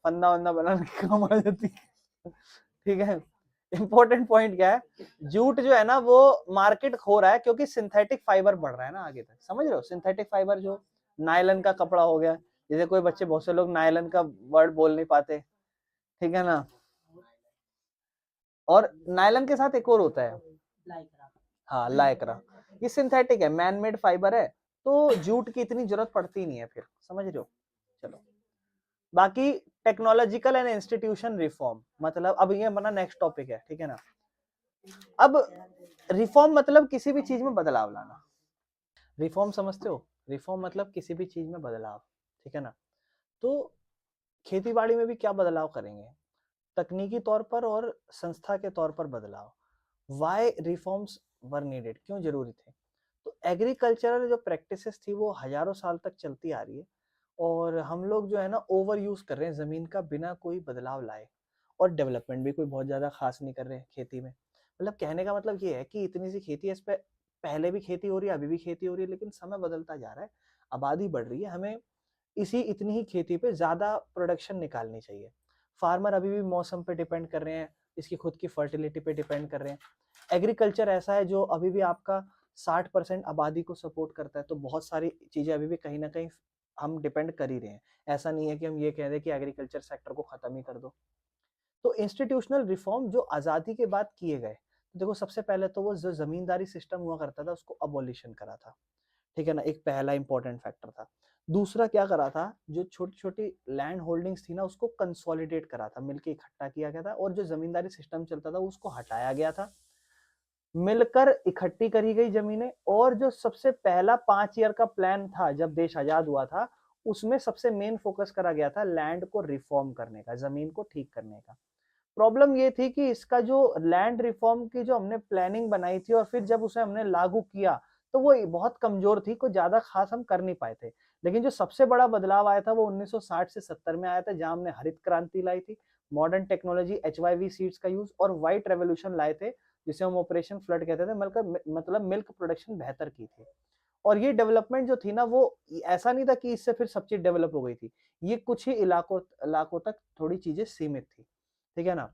फंदा वंदा बनाने के काम आ जाती है। ठीक है, इंपॉर्टेंट पॉइंट क्या है, जूट जो है ना वो मार्केट खो रहा है क्योंकि सिंथेटिक फाइबर बढ़ रहा है ना आगे तक, समझ रहे हो, सिंथेटिक फाइबर जो नायलन का कपड़ा हो गया, जैसे कोई बच्चे बहुत से लोग नायलन का वर्ड बोल नहीं पाते, ठीक है ना, और नायलन के साथ एक और होता है, हाँ लाइक्रा, ये सिंथेटिक है, मैन मेड फाइबर है, तो जूट की इतनी जरूरत पड़ती नहीं है फिर, समझ रहे हो। चलो बाकी टेक्नोलॉजिकल एंड इंस्टीट्यूशन रिफॉर्म, मतलब अब ये अपना नेक्स्ट टॉपिक है, ठीक है ना। अब रिफॉर्म मतलब किसी भी चीज में बदलाव लाना, रिफॉर्म समझते हो, रिफॉर्म मतलब किसी भी चीज में बदलाव, ठीक है ना। तो खेती बाड़ी में भी क्या बदलाव करेंगे, तकनीकी तौर पर और संस्था के तौर पर बदलाव। वाई रिफॉर्म्स वर नीडेड, क्यों जरूरी थे। तो एग्रीकल्चरल जो प्रैक्टिसेस थी वो हजारों साल तक चलती आ रही है, और हम लोग जो है ना ओवर यूज कर रहे हैं जमीन का बिना कोई बदलाव लाए, और डेवलपमेंट भी कोई बहुत ज्यादा खास नहीं कर रहे हैं खेती में। मतलब कहने का मतलब ये है कि इतनी सी खेती है, इस पे पहले भी खेती हो रही है, अभी भी खेती हो रही है, लेकिन समय बदलता जा रहा है, आबादी बढ़ रही है, हमें इसी इतनी ही खेती पे ज्यादा प्रोडक्शन निकालनी चाहिए। फार्मर अभी भी मौसम पे डिपेंड कर रहे हैं, इसकी खुद की फर्टिलिटी पे डिपेंड कर रहे हैं। एग्रीकल्चर ऐसा है जो अभी भी आपका 60% आबादी को सपोर्ट करता है, तो बहुत सारी चीजें अभी भी कहीं ना कहीं हम डिपेंड कर ही रहे हैं। ऐसा नहीं है कि हम ये कह दें कि एग्रीकल्चर सेक्टर को खत्म ही कर दो। तो इंस्टीट्यूशनल रिफॉर्म जो आजादी के बाद किए गए, तो देखो सबसे पहले तो वो जो जमींदारी सिस्टम हुआ करता था उसको अबॉलिशन करा था, ठीक है ना, एक पहला इंपॉर्टेंट फैक्टर था। दूसरा क्या करा था, जो छोटी छोटी लैंड होल्डिंग्स थी ना उसको कंसोलिडेट करा था, मिलके इकट्ठा किया गया था, और जो जमींदारी सिस्टम चलता था उसको हटाया गया था, मिलकर इकट्ठी करी गई जमीनें। और जो सबसे पहला 5 ईयर का प्लान था जब देश आजाद हुआ था, उसमें सबसे मेन फोकस करा गया था लैंड को रिफॉर्म करने का, जमीन को ठीक करने का। प्रॉब्लम ये थी कि इसका जो लैंड रिफॉर्म की जो हमने प्लानिंग बनाई थी और फिर जब उसे हमने लागू किया तो वो बहुत कमजोर थी, कोई ज्यादा खास हम कर नहीं पाए थे। लेकिन जो सबसे बड़ा बदलाव आया था वो 1960 से 70 में आया था, जहां हमने हरित क्रांति लाई थी, मॉडर्न टेक्नोलॉजी, HYV सीड्स का यूज और व्हाइट रेवोल्यूशन लाए थे, जिसे हम ऑपरेशन फ्लड कहते थे, मतलब मिल्क प्रोडक्शन बेहतर की थी। और ये डेवलपमेंट जो थी ना वो ऐसा नहीं था कि इससे फिर सब चीज डेवलप हो गई थी, ये कुछ ही इलाकों इलाकों तक थोड़ी चीजें सीमित थी, ठीक है ना।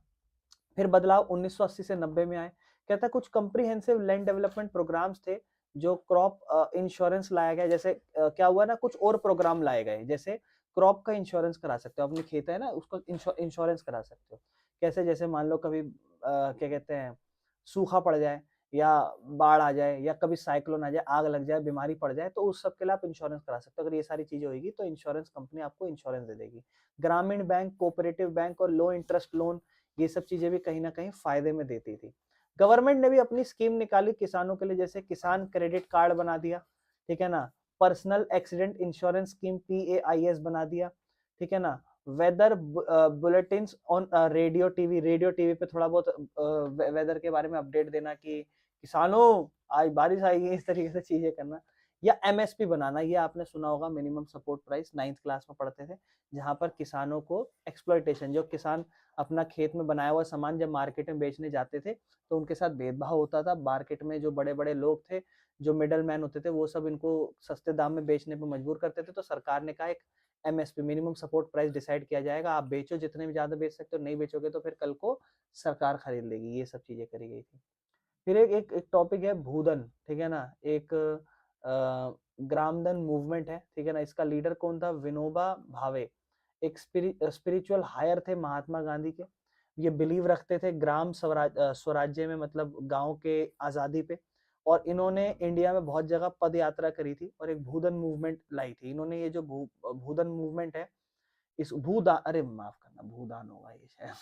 फिर बदलाव 1980 से 90 में आए, कहता है कुछ कम्प्रीहेंसिव लैंड डेवलपमेंट प्रोग्राम्स थे, जो क्रॉप इंश्योरेंस लाया गया, जैसे क्या हुआ ना, कुछ और प्रोग्राम लाए गए, जैसे क्रॉप का इंश्योरेंस करा सकते हो, अपनी खेत है ना उसको इंश्योरेंस करा सकते हो। कैसे, जैसे मान लो कभी क्या कहते हैं सूखा पड़ जाए, या बाढ़ आ जाए, या कभी साइक्लोन आ जाए, आग लग जाए, बीमारी पड़ जाए, तो उस सब के लिए आप इंश्योरेंस करा सकते हो। अगर ये सारी चीजें होगी तो इंश्योरेंस कंपनी आपको इंश्योरेंस दे देगी। ग्रामीण बैंक, कोऑपरेटिव बैंक और लो इंटरेस्ट लोन, ये सब चीजें भी कहीं ना कहीं फायदे में देती थी। गवर्नमेंट ने भी अपनी स्कीम निकाली किसानों के लिए, जैसे किसान क्रेडिट कार्ड बना दिया, ठीक है ना, personal accident insurance scheme PAIS बना दिया, ठीक है ना, weather bulletin on radio TV पे थोड़ा बहुत वेदर के बारे में अपडेट देना कि किसानों आज बारिश आएगी, इस तरीके से चीजें करना। या MSP बनाना, ये आपने सुना होगा, minimum support price, 9th class में पढ़ते थे, जहां पर किसानों को एक्सप्लॉइटेशन, जो किसान अपना खेत में बनाया हुआ सामान जब मार्केट में बेचने जाते थे तो उनके साथ भेदभाव होता था। मार्केट में जो बड़े बड़े लोग थे, जो मिडल मैन होते थे, वो सब इनको सस्ते दाम में बेचने पर मजबूर करते थे। तो सरकार ने कहा एक MSP, minimum support price decide किया जाएगा, आप बेचो, जितने भी ज्यादा बेच सकते हो, नहीं बेचोगे तो फिर कल को सरकार खरीद लेगी। ये सब चीजें करी गई थी। फिर एक टॉपिक है भूधन, ठीक है ना, एक ग्रामधन मूवमेंट है, ठीक है ना, इसका लीडर कौन था, विनोबा भावे, एक स्पिरिचुअल हायर थे महात्मा गांधी के। ये बिलीव रखते थे ग्राम स्वराज्य में, मतलब गांव के आजादी पे, और इन्होंने इंडिया में बहुत जगह पद यात्रा करी थी और एक भूधन मूवमेंट लाई थी इन्होंने। ये जो भूधन मूवमेंट है, इस भूदान, अरे माफ करना, भूदान होगा ये शायद,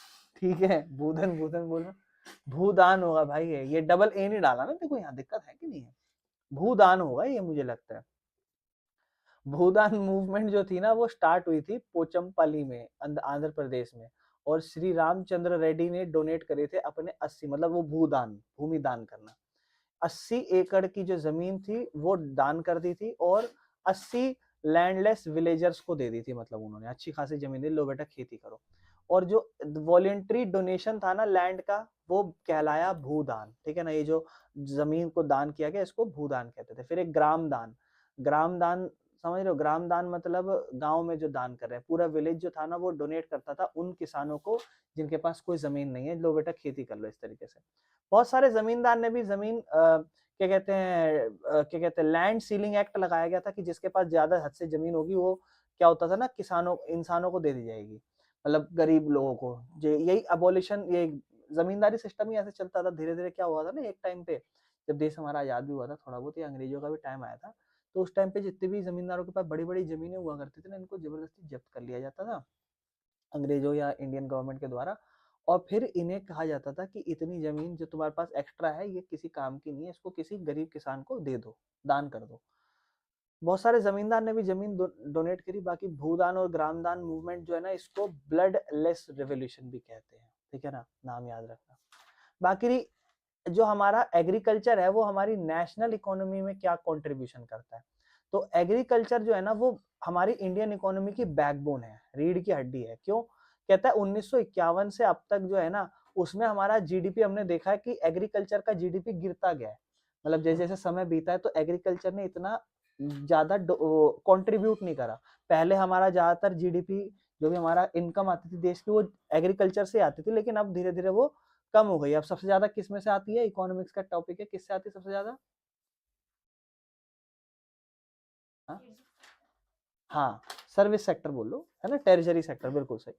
ठीक है, भूधन भूधन बोलना, भूदान होगा भाई, ये डबल ए नहीं डाला ना, देखो यहाँ दिक्कत है कि नहीं है, भूदान होगा ये मुझे लगता है। भूदान मूवमेंट जो थी ना वो स्टार्ट हुई थी पोचमपल्ली में, आंध्र प्रदेश में, और श्री रामचंद्र रेड्डी ने डोनेट करे थे अपने 80, मतलब वो भूदान, भूमि दान करना, 80 एकड़ की जो जमीन थी वो दान कर दी थी, और 80 लैंडलेस विलेजर्स को दे दी थी, मतलब उन्होंने अच्छी खासी जमीन दी, लो बेटा खेती करो। और जो वॉलेंट्री डोनेशन था ना लैंड का, वो कहलाया भूदान, ठीक है ना, ये जो जमीन को दान किया गया इसको भूदान कहते थे। फिर एक ग्राम दान, ग्राम दान समझ रहे हो, ग्राम दान मतलब गांव में जो दान कर रहे हैं, पूरा विलेज जो था ना वो डोनेट करता था उन किसानों को जिनके पास कोई जमीन नहीं है, लो बेटा खेती कर लो, इस तरीके से। बहुत सारे जमींदार ने भी जमीन क्या कहते हैं क्या कहते हैं लैंड सीलिंग एक्ट लगाया गया था कि जिसके पास ज्यादा हद से जमीन होगी वो क्या होता था ना, किसानों इंसानों को दे दी जाएगी, मतलब गरीब लोगों को। यही अबोलिशन, ये जमींदारी सिस्टम ही ऐसे चलता था। धीरे धीरे क्या हुआ था ना, एक टाइम पे जब देश हमारा आजाद भी हुआ था थोड़ा बहुत, या अंग्रेजों का भी टाइम आया था, तो उस टाइम पे जितने भी जमींदारों के पास बड़ी बड़ी जमीनें हुआ करती थी ना, इनको जबरदस्ती जब्त कर लिया जाता था अंग्रेजों या इंडियन गवर्नमेंट के द्वारा। और फिर इन्हें कहा जाता था कि इतनी जमीन जो तुम्हारे पास एक्स्ट्रा है ये किसी काम की नहीं है, इसको किसी गरीब किसान को दे दो, दान कर दो। बहुत सारे जमींदार ने भी जमीन डोनेट करी। बाकी भूदान और ग्रामदान मूवमेंट जो है ना, इसको ब्लड लेस रेवोल्यूशन भी कहते हैं, ठीक है ना, नाम याद रखना। बाकी जो हमारा एग्रीकल्चर है वो हमारी नेशनल इकोनॉमी में क्या कंट्रीब्यूशन करता है, तो एग्रीकल्चर जो है ना वो हमारी इंडियन इकोनॉमी की बैकबोन है, रीढ़ की हड्डी है। क्यों कहता है, 1951 से अब तक जो है ना उसमें हमारा जीडीपी, हमने देखा है कि एग्रीकल्चर का जीडीपी गिरता गया है। मतलब जैसे जैसे समय बीता है तो एग्रीकल्चर ने इतना ज्यादा कंट्रीब्यूट नहीं करा। पहले हमारा ज्यादातर जीडीपी जो भी हमारा इनकम आती थी देश की वो एग्रीकल्चर से आती थी, लेकिन अब धीरे धीरे वो कम हो गई। अब सबसे ज्यादा किस में से आती है, इकोनॉमिक्स का टॉपिक है, किससे आती है सबसे ज्यादा? हाँ हाँ, सर्विस सेक्टर बोल लो, है ना, टेरिजरी सेक्टर, बिल्कुल सही।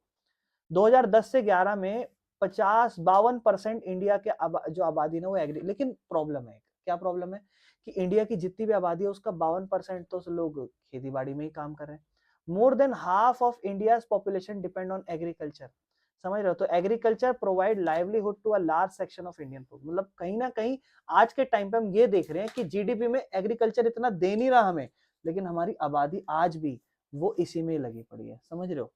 2010 से 11 में 52% इंडिया के जो आबादी ना वो एग्री, लेकिन प्रॉब्लम है, क्या प्रॉब्लम है कि इंडिया की जितनी भी आबादी है उसका 52% तो लोग खेती बाड़ी में ही काम कर रहे हैं। More than half of India population depend on agriculture, समझ रहे हो। तो agriculture provide livelihood to a large section of Indian people. मतलब कहीं ना कहीं आज के टाइम पे हम ये देख रहे हैं कि जीडीपी में एग्रीकल्चर इतना दे नहीं रहा हमें, लेकिन हमारी आबादी आज भी वो इसी में लगी पड़ी है, समझ रहे हो।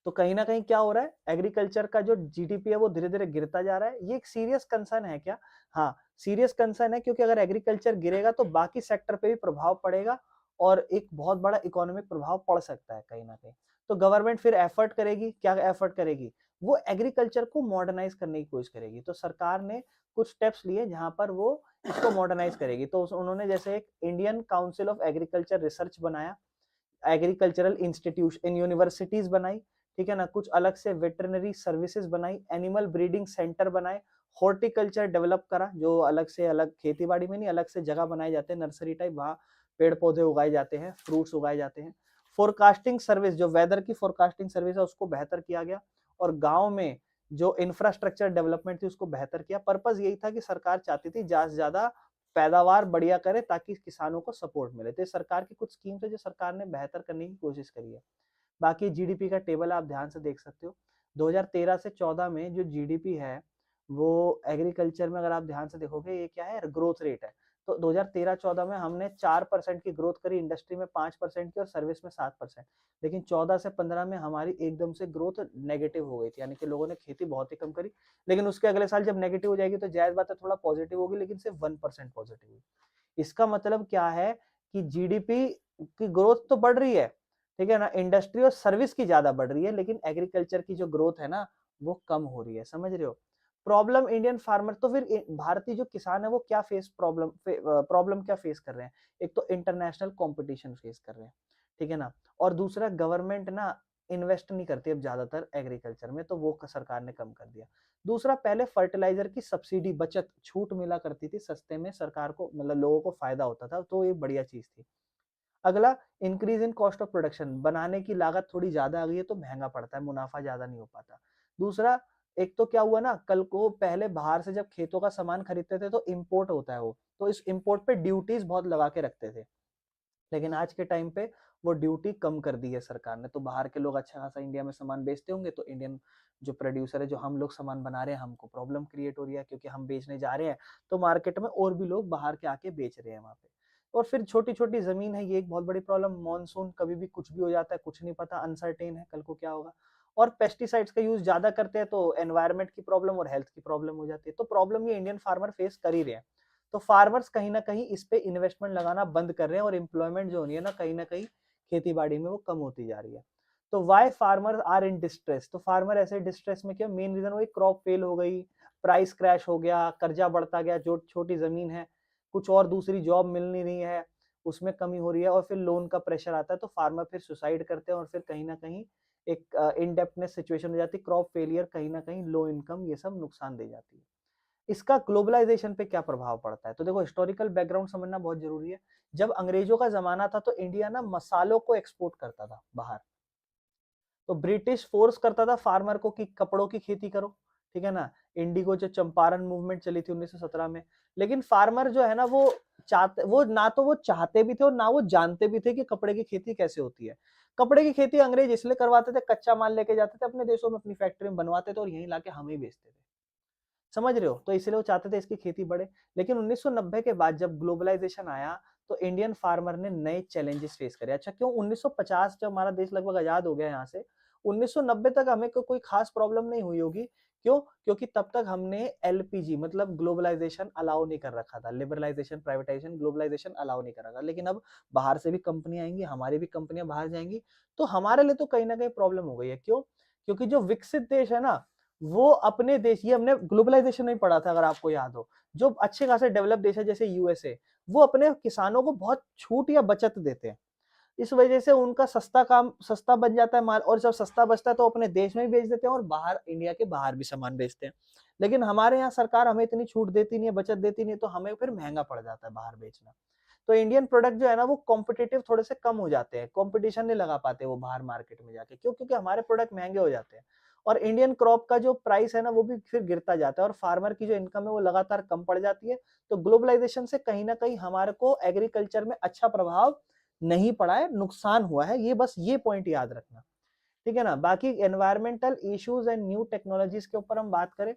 तो कहीं ना कहीं क्या हो रहा है, एग्रीकल्चर का जो जीडीपी है वो धीरे धीरे गिरता जा रहा है। ये एक सीरियस कंसर्न है क्या? हाँ, सीरियस कंसर्न है, क्योंकि अगर एग्रीकल्चर गिरेगा तो बाकी सेक्टर पे भी प्रभाव पड़ेगा और एक बहुत बड़ा इकोनॉमिक प्रभाव पड़ सकता है कहीं ना कहीं। तो गवर्नमेंट फिर एफर्ट करेगी, क्या एफर्ट करेगी, वो एग्रीकल्चर को मॉडर्नाइज करने की कोशिश करेगी। तो सरकार ने कुछ स्टेप्स लिए जहां पर वो इसको मॉडर्नाइज करेगी। तो उन्होंने जैसे एक Indian council of agriculture research बनाया, एग्रीकल्चरल इंस्टीट्यूशन यूनिवर्सिटीज बनाई, ठीक है ना, कुछ अलग से वेटरनरी सर्विसेज बनाई, एनिमल ब्रीडिंग सेंटर बनाए, हॉर्टिकल्चर डेवलप करा, जो अलग से अलग खेती बाड़ी में नहीं, अलग से जगह बनाए जाते हैं नर्सरी टाइप, वहां पेड़ पौधे उगाए जाते हैं, फ्रूट्स उगाए जाते हैं। फोरकास्टिंग सर्विस, जो वेदर की फोरकास्टिंग सर्विस है उसको बेहतर किया गया, और गांव में जो इंफ्रास्ट्रक्चर डेवलपमेंट थी उसको बेहतर किया। पर्पज यही था कि सरकार चाहती थी ज्यादा से ज्यादा पैदावार बढ़िया करे ताकि किसानों को सपोर्ट मिले। तो सरकार की कुछ स्कीम्स है जो सरकार ने बेहतर करने की कोशिश करी है। बाकी जीडीपी का टेबल आप ध्यान से देख सकते हो, 2013 से 14 में जो जीडीपी है वो एग्रीकल्चर में, अगर आप ध्यान से देखोगे ये क्या है, ग्रोथ रेट है। तो 2013-14 में हमने 4% की ग्रोथ करी, इंडस्ट्री में 5% की और सर्विस में 7%। लेकिन 14 से 15 में हमारी एकदम से ग्रोथ नेगेटिव हो गई थी, यानी कि लोगों ने खेती बहुत ही कम करी। लेकिन उसके अगले साल जब नेगेटिव हो जाएगी तो जायज बात है थोड़ा पॉजिटिव होगी, लेकिन सिर्फ 1% पॉजिटिव हुई। इसका मतलब क्या है कि जीडीपी की ग्रोथ तो बढ़ रही है, ठीक है ना, इंडस्ट्री और सर्विस की ज्यादा बढ़ रही है, लेकिन एग्रीकल्चर की जो ग्रोथ है ना वो कम हो रही है, समझ रहे हो। प्रॉब्लम इंडियन फार्मर, तो फिर भारतीय जो किसान है वो क्या प्रॉब्लम क्या फेस कर रहे हैं? एक तो इंटरनेशनल कंपटीशन फेस कर रहे हैं, ठीक है ना, और दूसरा गवर्नमेंट ना इन्वेस्ट नहीं करती अब ज्यादातर एग्रीकल्चर में, तो वो सरकार ने कम कर दिया। दूसरा, पहले फर्टिलाइजर की सब्सिडी बचत छूट मिला करती थी सस्ते में, सरकार को मतलब लोगों को फायदा होता था, तो ये बढ़िया चीज थी। अगला, increase in cost of production, बनाने की लागत थोड़ी ज्यादा आ गई है तो महंगा पड़ता है, मुनाफा ज्यादा नहीं हो पाता। दूसरा, एक तो क्या हुआ ना, कल को पहले बाहर से जब खेतों का सामान खरीदते थे तो इम्पोर्ट होता है वो, तो इस इम्पोर्ट पे ड्यूटीज बहुत लगा के रखते थे। लेकिन आज के टाइम पे वो ड्यूटी कम कर दी है सरकार ने, तो बाहर के लोग अच्छा खासा इंडिया में सामान बेचते होंगे, तो इंडियन जो प्रोड्यूसर है, जो हम लोग सामान बना रहे हैं, हमको प्रॉब्लम क्रिएट हो रही है, क्योंकि हम बेचने जा रहे हैं तो मार्केट में और भी लोग बाहर के आके बेच रहे हैं वहां पे। और फिर छोटी छोटी जमीन है, ये एक बहुत बड़ी प्रॉब्लम, मानसून कभी भी कुछ भी हो जाता है, कुछ नहीं पता, अनसर्टेन है कल को क्या होगा। और पेस्टिसाइड्स का यूज ज्यादा करते हैं तो एनवायरमेंट की प्रॉब्लम और हेल्थ की प्रॉब्लम हो जाती है, तो प्रॉब्लम ये इंडियन फार्मर फेस कर ही रहे हैं। तो फार्मर्स कहीं ना कहीं इस पे इन्वेस्टमेंट लगाना बंद कर रहे हैं, और एम्प्लॉयमेंट जो होनी है ना कहीं खेती बाड़ी में वो कम होती जा रही है। तो why farmer are in distress, तो फार्मर ऐसे डिस्ट्रेस में क्या, मेन रीजन वही क्रॉप फेल हो गई, प्राइस क्रैश हो गया, कर्जा बढ़ता गया, जो छोटी जमीन है, कुछ और दूसरी जॉब मिल नहीं रही है, उसमें कमी हो रही है और फिर लोन का प्रेशर आता है तो फार्मर फिर सुसाइड करते हैं और फिर कहीं ना कहीं एक इनडेप्थनेस सिचुएशन हो जाती है, क्रॉप फेलियर, कहीं ना कहीं लो इनकम, ये सब नुकसान दे जाती है। इसका ग्लोबलाइजेशन पे क्या प्रभाव पड़ता है? तो देखो, हिस्टोरिकल बैकग्राउंड समझना बहुत जरूरी है। जब अंग्रेजों का जमाना था तो इंडिया ना मसालों को एक्सपोर्ट करता था बाहर। तो ब्रिटिश फोर्स करता था फार्मर को कि कपड़ों की खेती करो, ठीक है ना। इंडिगो जो चंपारण मूवमेंट चली थी 1917 में, लेकिन फार्मर जो है ना वो चाहते भी थे और ना वो जानते भी थे कि कपड़े की खेती कैसे होती है। कपड़े की खेती अंग्रेज इसलिए करवाते थे, कच्चा माल लेके जाते थे अपने देशों में, अपनी फैक्ट्री में बनवाते थे और यहीं लाके हमें ही बेचते थे। समझ रहे हो? तो इसलिए वो चाहते थे इसकी खेती बढ़े। लेकिन 1990 के बाद जब ग्लोबलाइजेशन आया तो इंडियन फार्मर ने नए चैलेंजेस फेस करे। अच्छा क्यों? 1950 जब हमारा देश लगभग आजाद हो गया यहाँ से, 1990 तक हमें कोई खास प्रॉब्लम नहीं हुई होगी। क्यों? क्योंकि तब तक हमने एलपीजी मतलब ग्लोबलाइजेशन अलाउ नहीं कर रखा था। लिबरलाइजेशन, प्राइवेटाइजेशन, ग्लोबलाइजेशन अलाउ नहीं कर रखा। लेकिन अब बाहर से भी कंपनियां आएंगी, हमारी भी कंपनियां बाहर जाएंगी, तो हमारे लिए तो कहीं ना कहीं प्रॉब्लम हो गई है। क्यों? क्योंकि जो विकसित देश है ना, वो अपने देश, ये हमने ग्लोबलाइजेशन नहीं पढ़ा था अगर आपको याद हो, जो अच्छे खासे डेवलप देश है जैसे यूएसए, वो अपने किसानों को बहुत छूट या बचत देते हैं। इस वजह से उनका सस्ता बन जाता है माल, और जब सस्ता बचता है तो अपने देश में भी बेच देते हैं और बाहर, इंडिया के बाहर भी सामान बेचते हैं। लेकिन हमारे यहाँ सरकार हमें इतनी छूट देती नहीं है, बचत देती नहीं है, तो हमें फिर महंगा पड़ जाता है बाहर बेचना। तो इंडियन प्रोडक्ट जो है ना वो कॉम्पिटिटिव थोड़े से कम हो जाते हैं, कॉम्पिटिशन नहीं लगा पाते वो बाहर मार्केट में जाके। क्यों? क्योंकि हमारे प्रोडक्ट महंगे हो जाते हैं और इंडियन क्रॉप का जो प्राइस है ना वो भी फिर गिरता जाता है और फार्मर की जो इनकम है वो लगातार कम पड़ जाती है। तो ग्लोबलाइजेशन से कहीं ना कहीं हमारे को एग्रीकल्चर में अच्छा प्रभाव नहीं पड़ा है, नुकसान हुआ है। ये बस ये पॉइंट याद रखना, ठीक है ना। बाकी environmental issues and new technologies के ऊपर हम बात करें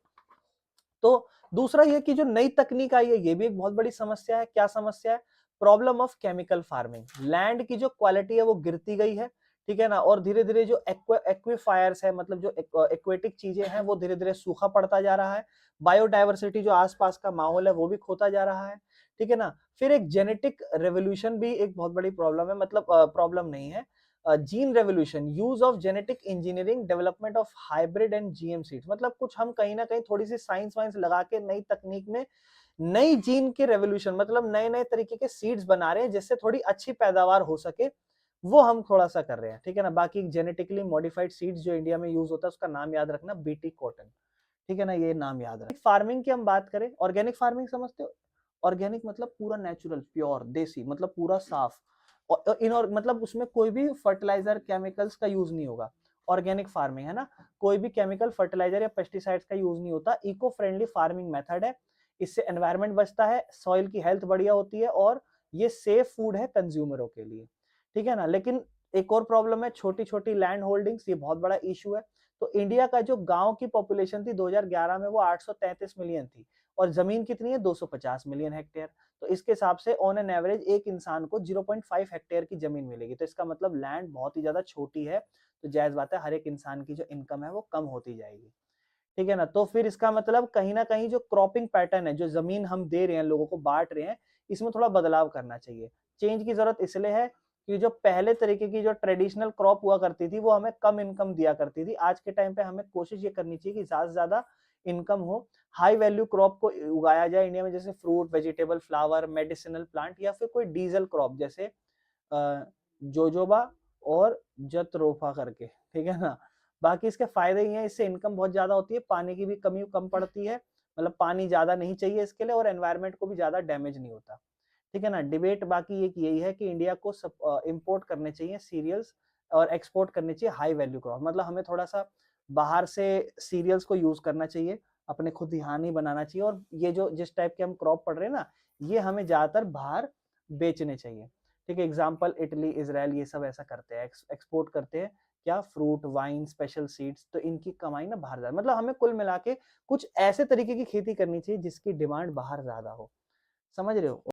तो दूसरा ये कि जो नई तकनीक आई है ये भी एक बहुत बड़ी समस्या है। क्या समस्या है? Problem of chemical farming. Land की जो क्वालिटी है वो गिरती गई है, ठीक है ना। और धीरे धीरे जो एक्विफायर्स है, मतलब जो एक्वेटिक चीजें हैं, वो धीरे धीरे सूखा पड़ता जा रहा है। बायोडाइवर्सिटी जो आसपास का माहौल है वो भी खोता जा रहा है, ठीक है ना। फिर एक जेनेटिक रेवोल्यूशन भी एक बहुत बड़ी प्रॉब्लम है, मतलब प्रॉब्लम नहीं है, gene revolution, use of genetic engineering, development of hybrid and GM seeds. मतलब कुछ हम कहीं ना कहीं थोड़ी सी साइंस वाइंस लगा के नई तकनीक में नई जीन के रेवोल्यूशन, मतलब नए नए तरीके के सीड्स बना रहे हैं जिससे थोड़ी अच्छी पैदावार हो सके, वो हम थोड़ा सा कर रहे हैं, ठीक है ना। बाकी जेनेटिकली मॉडिफाइड सीड्स जो इंडिया में यूज होता है उसका नाम याद रखना, बीटी कॉटन, ठीक है ना, ये नाम याद रखना। फार्मिंग की हम बात करें, ऑर्गेनिक फार्मिंग समझते हो? ऑर्गेनिक मतलब पूरा नेचुरल, प्योर, देसी, मतलब पूरा साफ, और इन और मतलब उसमें कोई भी फर्टिलाइजर केमिकल्स का यूज नहीं होगा। ऑर्गेनिक फार्मिंग है ना, कोई भी केमिकल फर्टिलाइजर या पेस्टिसाइड्स का यूज नहीं होता। इको फ्रेंडली फार्मिंग मेथड है, इससे एनवायरनमेंट बचता है, सॉइल की हेल्थ बढ़िया होती है और ये सेफ फूड है कंज्यूमरों के लिए, ठीक है ना। लेकिन एक और प्रॉब्लम है, छोटी छोटी लैंड होल्डिंग्स, ये बहुत बड़ा इशू है। तो इंडिया का जो गांव की पॉपुलेशन थी 2011 में वो 833 मिलियन थी और जमीन कितनी है? 250 मिलियन हेक्टेयर। तो इसके हिसाब से ऑन एन एवरेज एक इंसान को 0.5 हेक्टेयर की जमीन मिलेगी। तो इसका मतलब लैंड बहुत ही ज्यादा छोटी है, तो जायज बात है हर एक इंसान की जो इनकम है वो कम होती जाएगी, ठीक है ना। तो फिर इसका मतलब कहीं ना कहीं जो क्रॉपिंग पैटर्न है, जो जमीन हम दे रहे हैं, लोगों को बांट रहे हैं, इसमें थोड़ा बदलाव करना चाहिए। चेंज की जरूरत इसलिए है कि जो पहले तरीके की जो ट्रेडिशनल क्रॉप हुआ करती थी वो हमें कम इनकम दिया करती थी। आज के टाइम पे हमें कोशिश ये करनी चाहिए कि ज्यादा से ज्यादा इनकम हो, हाई वैल्यू क्रॉप को उगाया जाए इंडिया में, जैसे fruit, vegetable, flower, medicinal plant, या फिर कोई डीजल क्रॉप जैसे जोजोबा और जत्रोफा करके, ठीक है ना। बाकी इसके फायदे ही हैं, इससे इनकम बहुत ज्यादा होती है, पानी की भी कमी कम पड़ती है, मतलब पानी ज्यादा नहीं चाहिए इसके लिए, और एनवायरनमेंट को भी ज्यादा डैमेज नहीं होता, ठीक है ना। डिबेट बाकी एक यही है कि इंडिया को सब इंपोर्ट करने चाहिए सीरियल्स और एक्सपोर्ट करने चाहिए हाई वैल्यू क्रॉप। मतलब हमें थोड़ा सा बाहर से सीरियल्स को यूज करना चाहिए, अपने खुद यहाँ नहीं बनाना चाहिए, और ये जो जिस टाइप के हम क्रॉप पढ़ रहे हैं ना, ये हमें ज्यादातर बाहर बेचने चाहिए, ठीक है। एग्जाम्पल इटली, इसराइल, ये सब ऐसा करते हैं, एक्सपोर्ट करते हैं क्या? Fruit, wine, special seeds. तो इनकी कमाई ना बाहर ज्यादा, मतलब हमें कुल मिला के कुछ ऐसे तरीके की खेती करनी चाहिए जिसकी डिमांड बाहर ज्यादा हो, समझ रहे हो।